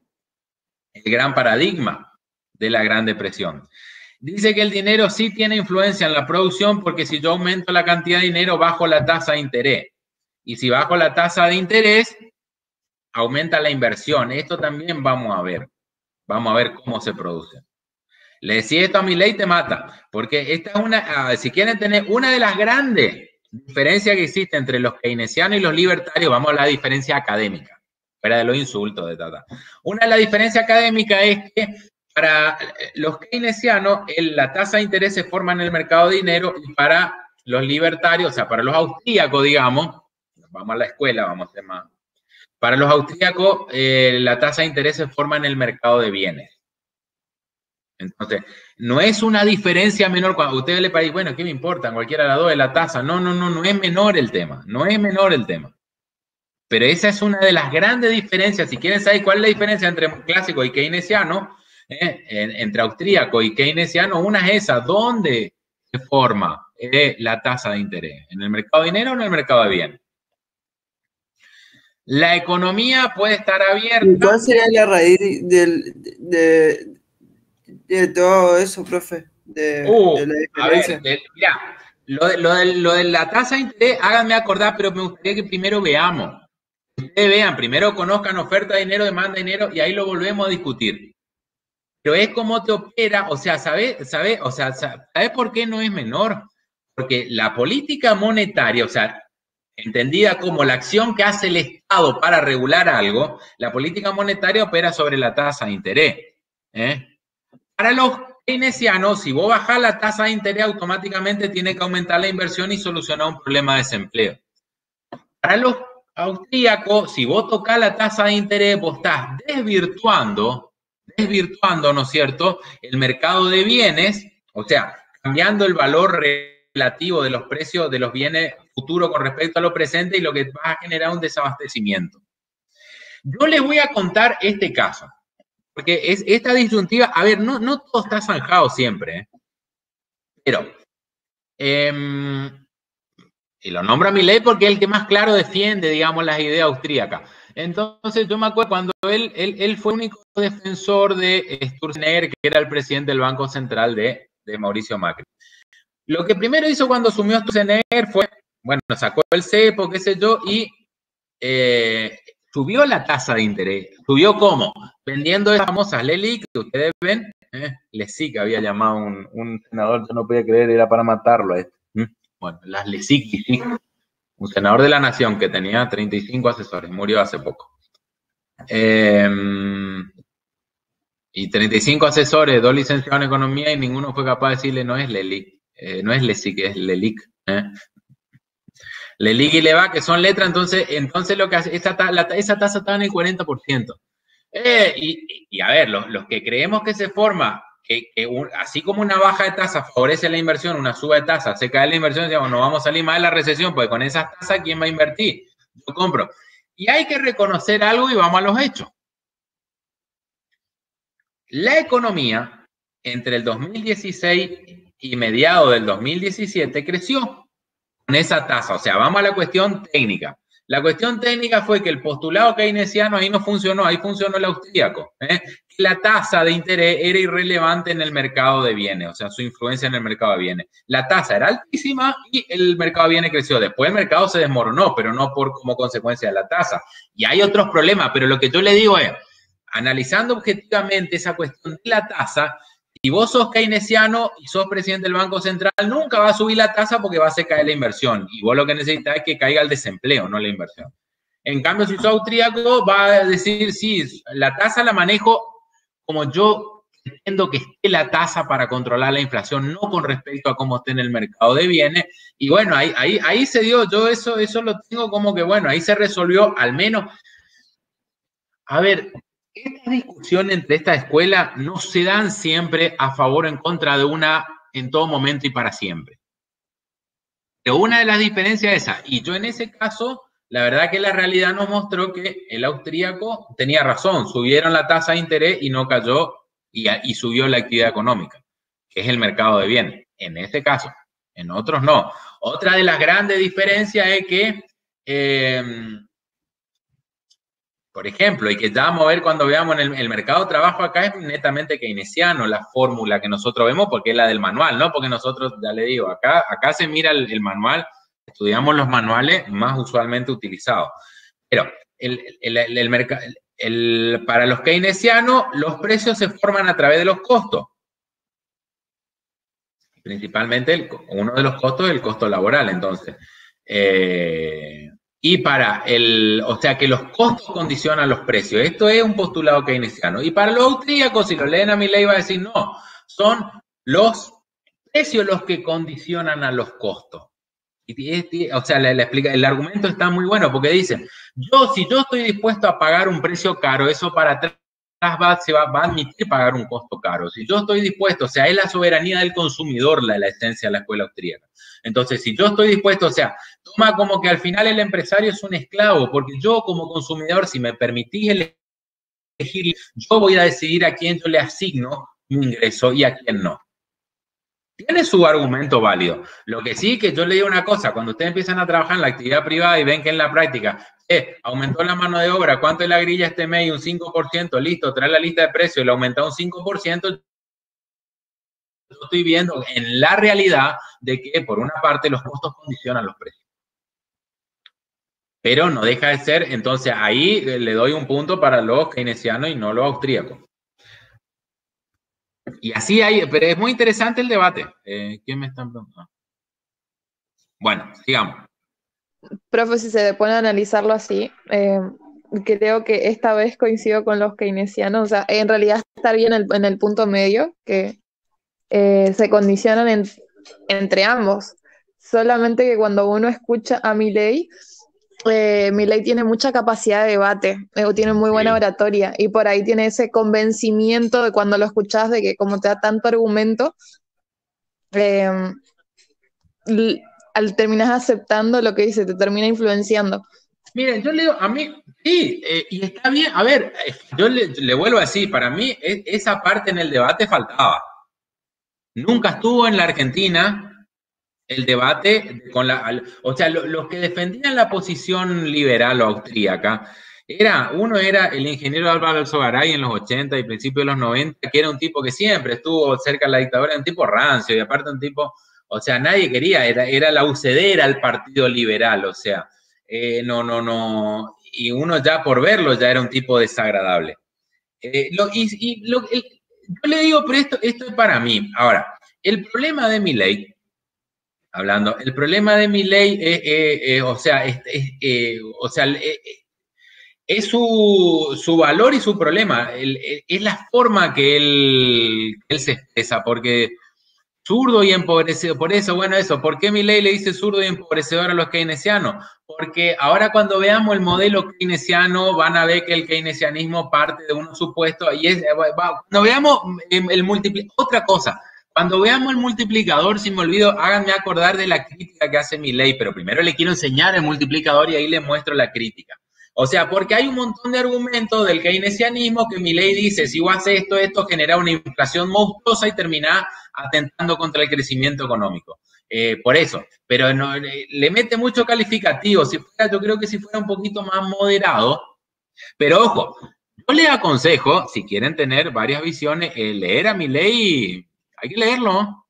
el gran paradigma de la Gran Depresión. Dice que el dinero sí tiene influencia en la producción porque si yo aumento la cantidad de dinero, bajo la tasa de interés. Y si bajo la tasa de interés, aumenta la inversión. Esto también vamos a ver. Vamos a ver cómo se produce. Le decía esto a Milei, te mata, porque esta es si quieren tener una de las grandes diferencias que existe entre los keynesianos y los libertarios, vamos a la diferencia académica, fuera de los insultos de Tata. Una de las diferencias académicas es que para los keynesianos la tasa de interés se forma en el mercado de dinero y para los libertarios, o sea, para los austríacos, digamos, vamos a la escuela, vamos a hacer más. Para los austríacos, la tasa de interés se forma en el mercado de bienes. Entonces, no es una diferencia menor. Cuando a ustedes le parece, bueno, ¿qué me importa? En cualquiera de las dos de la tasa. No es menor el tema. No es menor el tema. Pero esa es una de las grandes diferencias. Si quieren saber cuál es la diferencia entre clásico y keynesiano, entre austríaco y keynesiano, una es esa. ¿Dónde se forma la tasa de interés? ¿En el mercado de dinero o en el mercado de bienes? La economía puede estar abierta. ¿Cuál sería la raíz de todo eso, profe? De la diferencia. A ver, mira, lo de la tasa de interés, háganme acordar, pero me gustaría que primero veamos. Ustedes vean, primero conozcan oferta de dinero, demanda de dinero, y ahí lo volvemos a discutir. Pero es como te opera, o sea, ¿sabe por qué no es menor? Porque la política monetaria, o sea, entendida como la acción que hace el Estado para regular algo, la política monetaria opera sobre la tasa de interés. Para los keynesianos, si vos bajás la tasa de interés, automáticamente tiene que aumentar la inversión y solucionar un problema de desempleo. Para los austríacos, si vos tocás la tasa de interés, vos estás desvirtuando, ¿no es cierto?, el mercado de bienes, o sea, cambiando el valor relativo de los precios de los bienes futuros con respecto a lo presente y lo que va a generar un desabastecimiento. Yo les voy a contar este caso, porque es esta disyuntiva, a ver, no todo está zanjado siempre, pero, y lo nombro a Milei porque es el que más claro defiende, digamos, las ideas austríacas. Entonces yo me acuerdo cuando él fue el único defensor de Sturzenegger, que era el presidente del Banco Central de Mauricio Macri. Lo que primero hizo cuando asumió Sturzenegger fue, bueno, sacó el cepo, qué sé yo, y subió la tasa de interés. ¿Subió cómo? Vendiendo esas famosas LELIQ que ustedes ven. LESIC había llamado un senador, yo no podía creer, era para matarlo a este. Bueno, las LESIC, un senador de la Nación que tenía 35 asesores, murió hace poco. Y 35 asesores, 2 licenciados en economía y ninguno fue capaz de decirle no es LELIC, no es LESIC, es LELIC. LELIC y LEVA, que son letras, entonces lo que hace, esa tasa está en el 40%. Y a ver, los que creemos que se forma, así como una baja de tasa favorece la inversión, una suba de tasa se cae la inversión, decimos, no vamos a salir más de la recesión, porque con esas tasas, ¿quién va a invertir? Yo compro. Y hay que reconocer algo y vamos a los hechos. La economía, entre el 2016 y mediados del 2017, creció con esa tasa. O sea, vamos a la cuestión técnica. La cuestión técnica fue que el postulado keynesiano ahí no funcionó, ahí funcionó el austríaco. La tasa de interés era irrelevante en el mercado de bienes, o sea, su influencia en el mercado de bienes. La tasa era altísima y el mercado de bienes creció. Después el mercado se desmoronó, pero no como consecuencia de la tasa. Y hay otros problemas, pero lo que yo le digo es, analizando objetivamente esa cuestión de la tasa, si vos sos keynesiano y sos presidente del Banco Central, nunca va a subir la tasa porque va a hacer caer la inversión. Y vos lo que necesitas es que caiga el desempleo, no la inversión. En cambio, si sos austríaco, va a decir, sí, la tasa la manejo como yo entiendo que esté la tasa para controlar la inflación, no con respecto a cómo esté en el mercado de bienes. Y bueno, ahí se dio, yo eso lo tengo como que, bueno, ahí se resolvió al menos. A ver, estas discusiones entre estas escuelas no se dan siempre a favor o en contra de una en todo momento y para siempre. Pero una de las diferencias es esa. Y yo en ese caso, la verdad que la realidad nos mostró que el austríaco tenía razón. Subieron la tasa de interés y no cayó y subió la actividad económica, que es el mercado de bienes. En este caso. En otros no. Otra de las grandes diferencias es que por ejemplo, y que ya vamos a ver cuando veamos en el mercado de trabajo acá es netamente keynesiano la fórmula que nosotros vemos porque es la del manual, ¿no? Porque nosotros, ya le digo, acá se mira el manual, estudiamos los manuales más usualmente utilizados. Pero para los keynesianos, los precios se forman a través de los costos. Principalmente uno de los costos es el costo laboral, entonces. Y o sea que los costos condicionan los precios. Esto es un postulado keynesiano. Y para los austríacos, si lo leen a Milei, va a decir, no, son los precios los que condicionan a los costos. O sea, el argumento está muy bueno porque dice, si yo estoy dispuesto a pagar un precio caro, eso para atrás va a admitir pagar un costo caro. Si yo estoy dispuesto, o sea, es la soberanía del consumidor la esencia de la escuela austríaca. Entonces, si yo estoy dispuesto, o sea, toma como que al final el empresario es un esclavo, porque yo como consumidor, si me permitís elegir, yo voy a decidir a quién yo le asigno mi ingreso y a quién no. Tiene su argumento válido. Lo que sí, que yo le digo una cosa, cuando ustedes empiezan a trabajar en la actividad privada y ven que en la práctica aumentó la mano de obra, ¿cuánto es la grilla este mes? Un 5%, listo, trae la lista de precios y le aumenta un 5%, yo estoy viendo en la realidad de que, por una parte, los costos condicionan los precios. Pero no deja de ser, entonces ahí le doy un punto para los keynesianos y no los austríacos. Y así hay, pero es muy interesante el debate. ¿Quién me está preguntando? Bueno, sigamos. Profe, si se pone a analizarlo así, creo que esta vez coincido con los keynesianos. O sea, en realidad está bien en el punto medio, que se condicionan entre ambos. Solamente que cuando uno escucha a Milei tiene mucha capacidad de debate, tiene muy buena oratoria y por ahí tiene ese convencimiento de cuando lo escuchás de que como te da tanto argumento, al terminas aceptando lo que dice, te termina influenciando. Miren, yo le digo, a mí, sí, y está bien, a ver, yo le vuelvo a decir, para mí esa parte en el debate faltaba. Nunca estuvo en la Argentina el debate o sea, los que defendían la posición liberal o austríaca Uno era el ingeniero Álvaro Alzogaray en los 80 y principios de los 90, que era un tipo que siempre estuvo cerca de la dictadura, un tipo rancio y aparte un tipo, o sea, nadie quería, era la UCD, era el Partido Liberal, o sea, no, y uno ya por verlo ya era un tipo desagradable. Yo le digo, pero esto es para mí. Ahora, el problema de Milei, el problema de Milei es su valor y su problema. Es la forma que él se expresa, porque zurdo y empobrecedor, por eso, bueno, eso, ¿por qué Milei le dice zurdo y empobrecedor a los keynesianos? Porque ahora cuando veamos el modelo keynesiano van a ver que el keynesianismo parte de unos supuestos, y cuando veamos el multiplicador, otra cosa, cuando veamos el multiplicador, si me olvido, háganme acordar de la crítica que hace Milei, pero primero le quiero enseñar el multiplicador y ahí les muestro la crítica. O sea, porque hay un montón de argumentos del keynesianismo que Milei dice, si vos haces esto genera una inflación monstruosa y termina atentando contra el crecimiento económico. Por eso, pero no, le mete mucho calificativo. Yo creo que si fuera un poquito más moderado, pero ojo, yo les aconsejo, si quieren tener varias visiones, leer a Milei, hay que leerlo.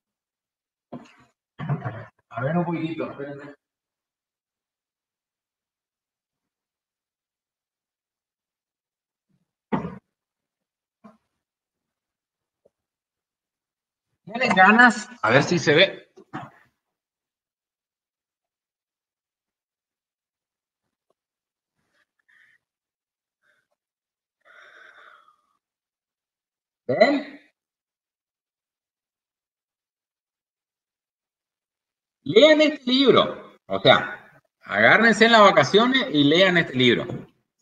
A ver un poquitito, espérenme. ¿Tienen ganas? A ver si se ve. ¿Ven? Lean este libro. O sea, agárrense en las vacaciones y lean este libro.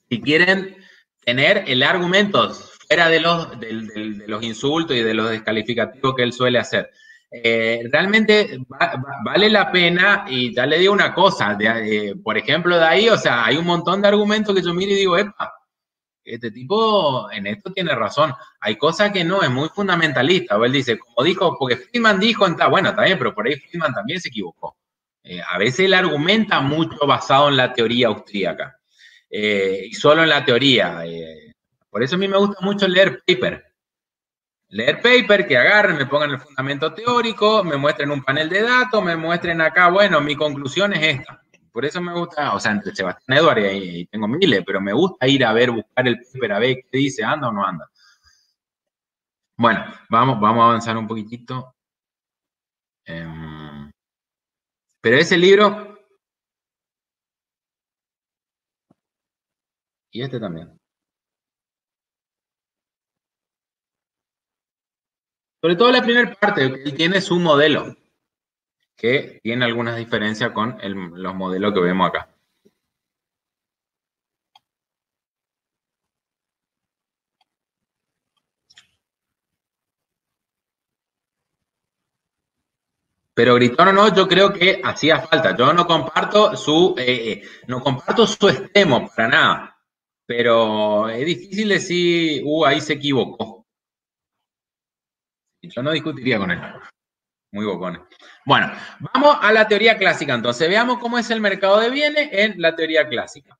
Si quieren tener el argumento fuera de los insultos y de los descalificativos que él suele hacer. Realmente vale la pena, y ya le digo una cosa, por ejemplo, de ahí, o sea, hay un montón de argumentos que yo miro y digo, epa, este tipo en esto tiene razón. Hay cosas que no, es muy fundamentalista. O él dice, como dijo, porque Friedman dijo, bueno, está bien, pero por ahí Friedman también se equivocó. A veces él argumenta mucho basado en la teoría austríaca. Y solo en la teoría. Por eso a mí me gusta mucho leer paper. Leer paper, que agarren, me pongan el fundamento teórico, me muestren un panel de datos, me muestren acá, bueno, mi conclusión es esta. Por eso me gusta, o sea, entre Sebastián Edward y tengo miles, pero me gusta ir a ver, buscar el paper, a ver qué dice, anda o no anda. Bueno, vamos a avanzar un poquitito. Pero ese libro, y este también. Sobre todo la primera parte, él tiene su modelo, que tiene algunas diferencias con los modelos que vemos acá. Pero gritón o no, yo creo que hacía falta. Yo no comparto su extremo para nada. Pero es difícil decir, ahí se equivocó. Yo no discutiría con él. Muy bocones. Bueno, vamos a la teoría clásica. Entonces, veamos cómo es el mercado de bienes en la teoría clásica.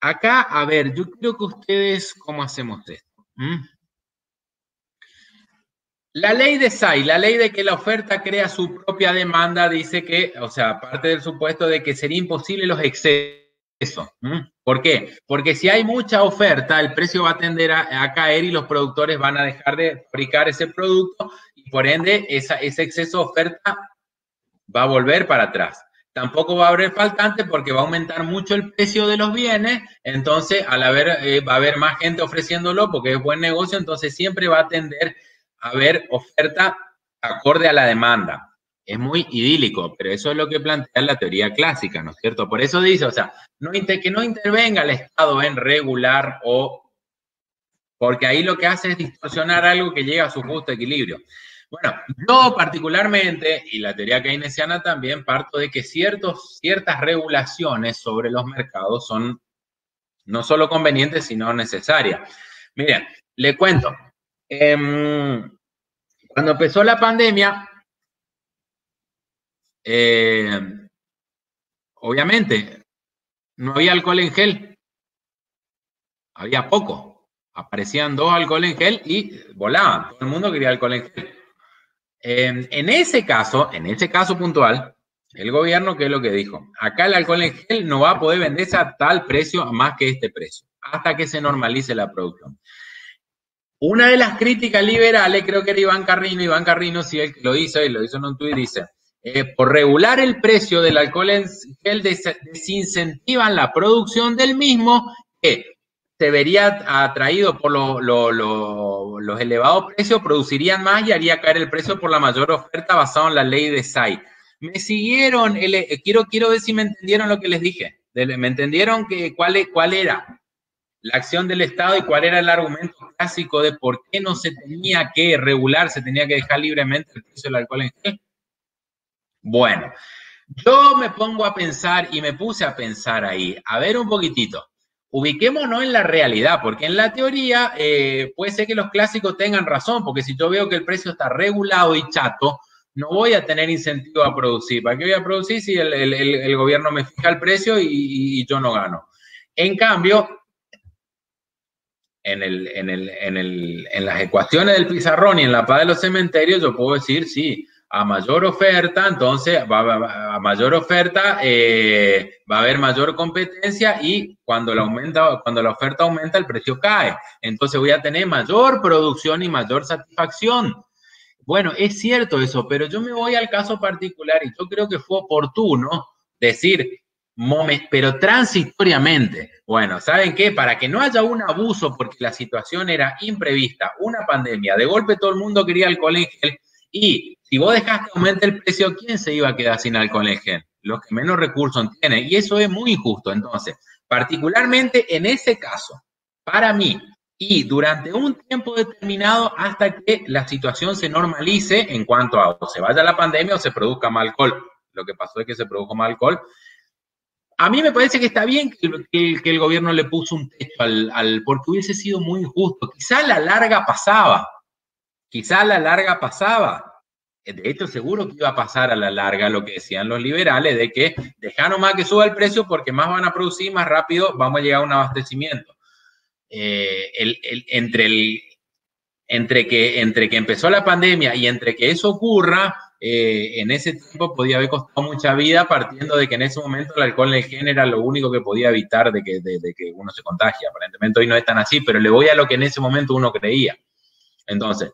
Acá, a ver, yo creo que ustedes, ¿cómo hacemos esto? La ley de Say, la ley de que la oferta crea su propia demanda, dice que, o sea, parte del supuesto de que sería imposible los excesos. ¿Por qué? Porque si hay mucha oferta, el precio va a tender a caer y los productores van a dejar de fabricar ese producto y por ende ese exceso de oferta va a volver para atrás. Tampoco va a haber faltante porque va a aumentar mucho el precio de los bienes, entonces va a haber más gente ofreciéndolo porque es buen negocio, entonces siempre va a tender a haber oferta acorde a la demanda. Es muy idílico, pero eso es lo que plantea la teoría clásica, ¿no es cierto? Por eso dice, o sea, que no intervenga el Estado en regular porque ahí lo que hace es distorsionar algo que llega a su justo equilibrio. Bueno, yo particularmente, y la teoría keynesiana también, parto de que ciertas regulaciones sobre los mercados son no solo convenientes, sino necesarias. Miren, le cuento. Cuando empezó la pandemia, obviamente, no había alcohol en gel. Había poco. Aparecían 2 alcohol en gel y volaban. Todo el mundo quería alcohol en gel. En ese caso puntual, el gobierno, ¿qué es lo que dijo? Acá el alcohol en gel no va a poder venderse a tal precio más que este precio, hasta que se normalice la producción. Una de las críticas liberales, creo que era Iván Carrino, sí, él lo hizo en un tuit, dice, por regular el precio del alcohol en gel desincentivan la producción del mismo, que se vería atraído por los elevados precios, producirían más y haría caer el precio por la mayor oferta basado en la ley de SAI. Me siguieron, quiero ver si me entendieron lo que les dije. ¿Me entendieron cuál era la acción del Estado y cuál era el argumento clásico de por qué no se tenía que regular, se tenía que dejar libremente el precio del alcohol en gel? Bueno, yo me pongo a pensar y me puse a pensar ahí, a ver un poquitito. Ubiquémonos en la realidad, porque en la teoría puede ser que los clásicos tengan razón, porque si yo veo que el precio está regulado y chato, no voy a tener incentivo a producir. ¿Para qué voy a producir si el gobierno me fija el precio y yo no gano? En cambio, en las ecuaciones del pizarrón y en la paz de los cementerios, yo puedo decir, sí, a mayor oferta, entonces a mayor oferta va a haber mayor competencia y cuando la oferta aumenta, el precio cae. Entonces voy a tener mayor producción y mayor satisfacción. Bueno, es cierto eso, pero yo me voy al caso particular y yo creo que fue oportuno decir, pero transitoriamente. Bueno, ¿saben qué? Para que no haya un abuso, porque la situación era imprevista, una pandemia, de golpe todo el mundo quería alcohol en gel y si vos dejás que aumente el precio, ¿quién se iba a quedar sin alcohol en gel? Los que menos recursos tienen, y eso es muy injusto. Entonces, particularmente en ese caso, para mí, y durante un tiempo determinado hasta que la situación se normalice en cuanto a o se vaya la pandemia o se produzca más alcohol. Lo que pasó es que se produjo más alcohol. A mí me parece que está bien que el gobierno le puso un techo porque hubiese sido muy injusto. Quizá a la larga pasaba. De hecho, seguro que iba a pasar a la larga lo que decían los liberales, de que deja nomás que suba el precio porque más van a producir, más rápido vamos a llegar a un abastecimiento. Entre que empezó la pandemia y entre que eso ocurra, en ese tiempo podía haber costado mucha vida, partiendo de que en ese momento el alcohol en gel era lo único que podía evitar de que uno se contagie. Aparentemente hoy no es tan así, pero le voy a lo que en ese momento uno creía. Entonces,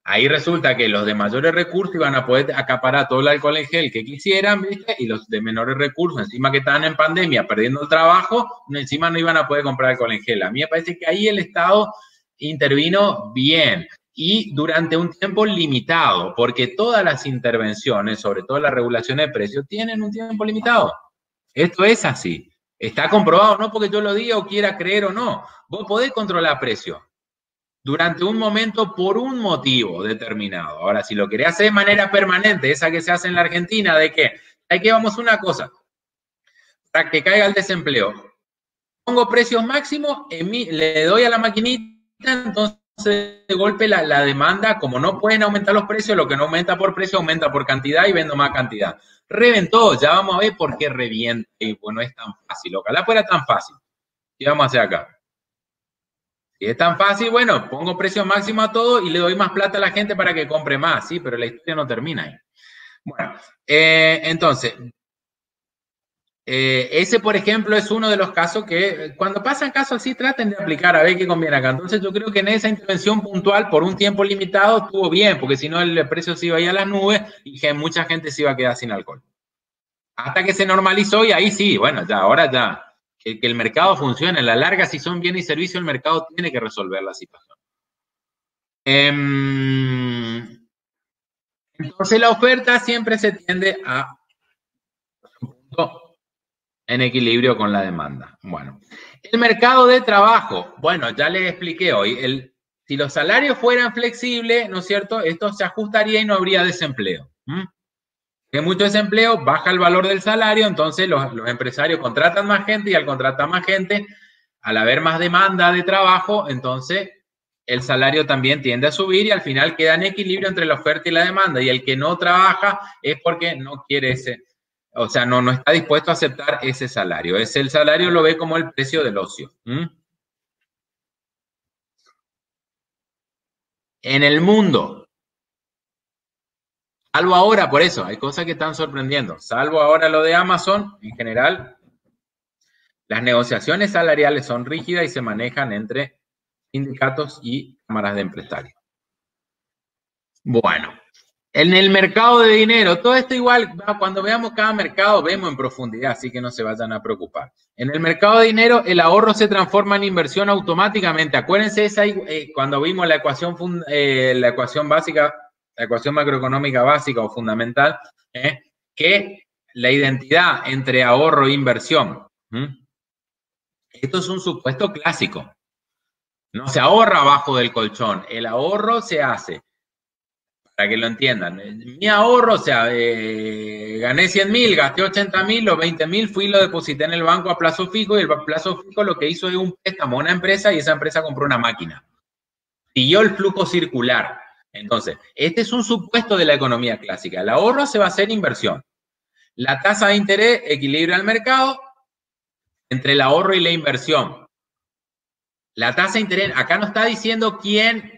ahí resulta que los de mayores recursos iban a poder acaparar todo el alcohol en gel que quisieran, ¿viste? Y los de menores recursos, encima que estaban en pandemia, perdiendo el trabajo, encima no iban a poder comprar alcohol en gel. A mí me parece que ahí el Estado intervino bien y durante un tiempo limitado, porque todas las intervenciones, sobre todo la regulación de precios, tienen un tiempo limitado. Esto es así. Está comprobado, no porque yo lo diga o quiera creer o no. Vos podés controlar precios durante un momento por un motivo determinado. Ahora, si lo querés hacer de manera permanente, esa que se hace en la Argentina, de que hay que vamos a una cosa, para que caiga el desempleo, pongo precios máximos, le doy a la maquinita, entonces de golpe la demanda, como no pueden aumentar los precios, lo que no aumenta por precio aumenta por cantidad y vendo más cantidad. Reventó, ya vamos a ver por qué revienta, y pues no es tan fácil. Ojalá fuera tan fácil. ¿Qué vamos a hacer acá? Si es tan fácil, bueno, pongo precio máximo a todo y le doy más plata a la gente para que compre más, sí, pero la historia no termina ahí. Bueno, entonces, ese, por ejemplo, es uno de los casos que cuando pasan casos así traten de aplicar a ver qué conviene acá. Entonces yo creo que en esa intervención puntual por un tiempo limitado estuvo bien, porque si no el precio se iba a ir a las nubes y que mucha gente se iba a quedar sin alcohol. Hasta que se normalizó y ahí sí, bueno, ya, ahora ya, que el mercado funcione. A la larga, si son bienes y servicios, el mercado tiene que resolver la situación. Entonces la oferta siempre se tiende a en equilibrio con la demanda. Bueno, el mercado de trabajo. Bueno, ya les expliqué hoy. Si los salarios fueran flexibles, ¿no es cierto? Esto se ajustaría y no habría desempleo. Si hay mucho desempleo, baja el valor del salario, entonces los empresarios contratan más gente y al contratar más gente, al haber más demanda de trabajo, entonces el salario también tiende a subir y al final queda en equilibrio entre la oferta y la demanda. Y el que no trabaja es porque no quiere o sea, no está dispuesto a aceptar ese salario. El salario lo ve como el precio del ocio. en el mundo. Salvo ahora, por eso, hay cosas que están sorprendiendo. Salvo ahora lo de Amazon, en general, las negociaciones salariales son rígidas y se manejan entre sindicatos y cámaras de empresarios. Bueno, en el mercado de dinero, todo esto igual, cuando veamos cada mercado, vemos en profundidad, así que no se vayan a preocupar. En el mercado de dinero, el ahorro se transforma en inversión automáticamente. Acuérdense, cuando vimos la ecuación básica, la ecuación macroeconómica básica o fundamental, que la identidad entre ahorro e inversión. Esto es un supuesto clásico. No se ahorra abajo del colchón. El ahorro se hace, para que lo entiendan. Mi ahorro, o sea, gané 100.000, gasté 80.000, los 20.000 fui y lo deposité en el banco a plazo fijo, y el plazo fijo lo que hizo es un préstamo a una empresa y esa empresa compró una máquina. Siguió el flujo circular. Entonces, este es un supuesto de la economía clásica. El ahorro se va a hacer inversión. La tasa de interés equilibra el mercado entre el ahorro y la inversión. La tasa de interés, acá no está diciendo quién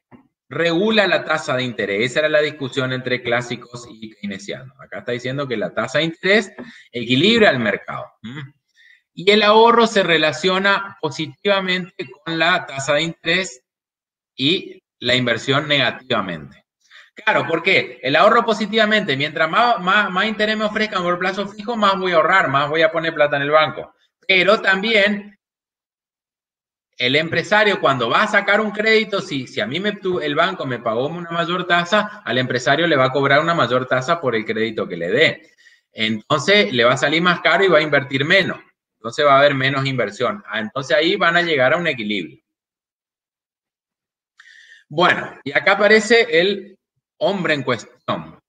regula la tasa de interés. Esa era la discusión entre clásicos y keynesianos. Acá está diciendo que la tasa de interés equilibra el mercado. Y el ahorro se relaciona positivamente con la tasa de interés y la inversión negativamente. Claro, ¿por qué? El ahorro positivamente, mientras más interés me ofrezcan por plazo fijo, más voy a ahorrar, más voy a poner plata en el banco. Pero también el empresario, cuando va a sacar un crédito, si a mí el banco me pagó una mayor tasa, al empresario le va a cobrar una mayor tasa por el crédito que le dé. Entonces le va a salir más caro y va a invertir menos. Entonces va a haber menos inversión. Entonces ahí van a llegar a un equilibrio. Bueno, y acá aparece el hombre en cuestión.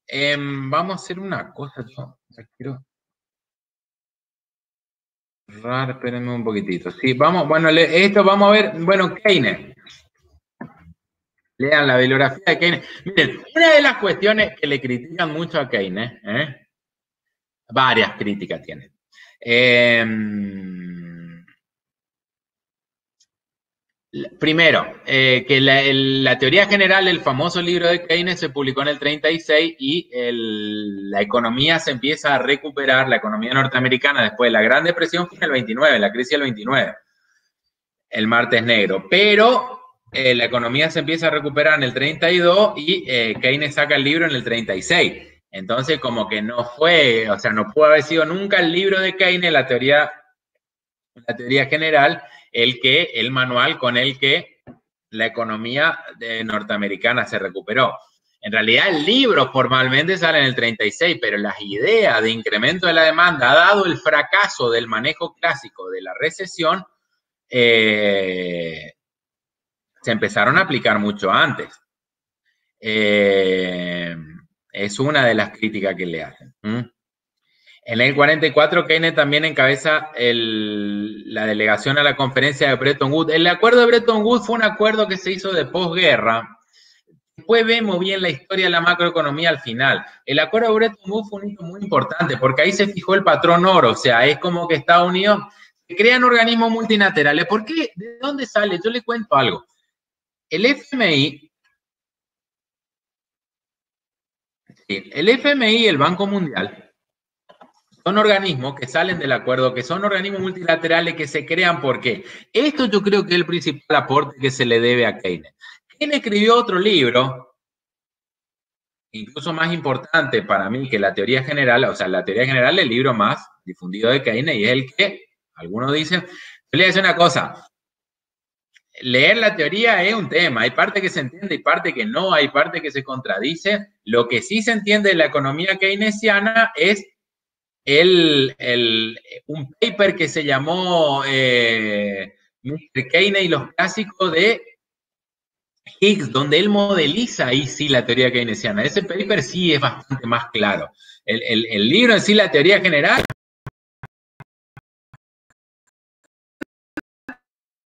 Vamos a hacer una cosa. Yo quiero cerrar, espérenme un poquitito. Sí, vamos, bueno, esto vamos a ver, bueno, Keynes. Lean la bibliografía de Keynes. Miren, una de las cuestiones que le critican mucho a Keynes, varias críticas tienen. Primero, que la teoría general, el famoso libro de Keynes, se publicó en el 36 y la economía se empieza a recuperar, la economía norteamericana, después de la Gran Depresión, fue en el 29, la crisis del 29, el martes negro. Pero la economía se empieza a recuperar en el 32 y Keynes saca el libro en el 36. Entonces, como que no fue, o sea, no pudo haber sido nunca el libro de Keynes, la teoría general, el manual con el que la economía norteamericana se recuperó. En realidad el libro formalmente sale en el 36, pero las ideas de incremento de la demanda, dado el fracaso del manejo clásico de la recesión, se empezaron a aplicar mucho antes. Es una de las críticas que le hacen. En el 44, Keynes también encabeza la delegación a la conferencia de Bretton Woods. El acuerdo de Bretton Woods fue un acuerdo que se hizo de posguerra. Después vemos bien la historia de la macroeconomía al final. El acuerdo de Bretton Woods fue un hito muy importante porque ahí se fijó el patrón oro. O sea, es como que Estados Unidos crean organismos multilaterales. ¿Por qué? ¿De dónde sale? Yo le cuento algo. El FMI y el Banco Mundial son organismos que salen del acuerdo, que son organismos multilaterales que se crean. ¿Por qué? Esto yo creo que es el principal aporte que se le debe a Keynes. Keynes escribió otro libro, incluso más importante para mí que la teoría general, o sea, la teoría general es el libro más difundido de Keynes y es el que, algunos dicen, yo le voy a decir una cosa, leer la teoría es un tema, hay parte que se entiende y parte que no, hay parte que se contradice. Lo que sí se entiende de la economía keynesiana es un paper que se llamó Mr. Keynes y los clásicos de Higgs, donde él modeliza ahí sí la teoría keynesiana. Ese paper sí es bastante más claro. El libro en sí, la teoría general,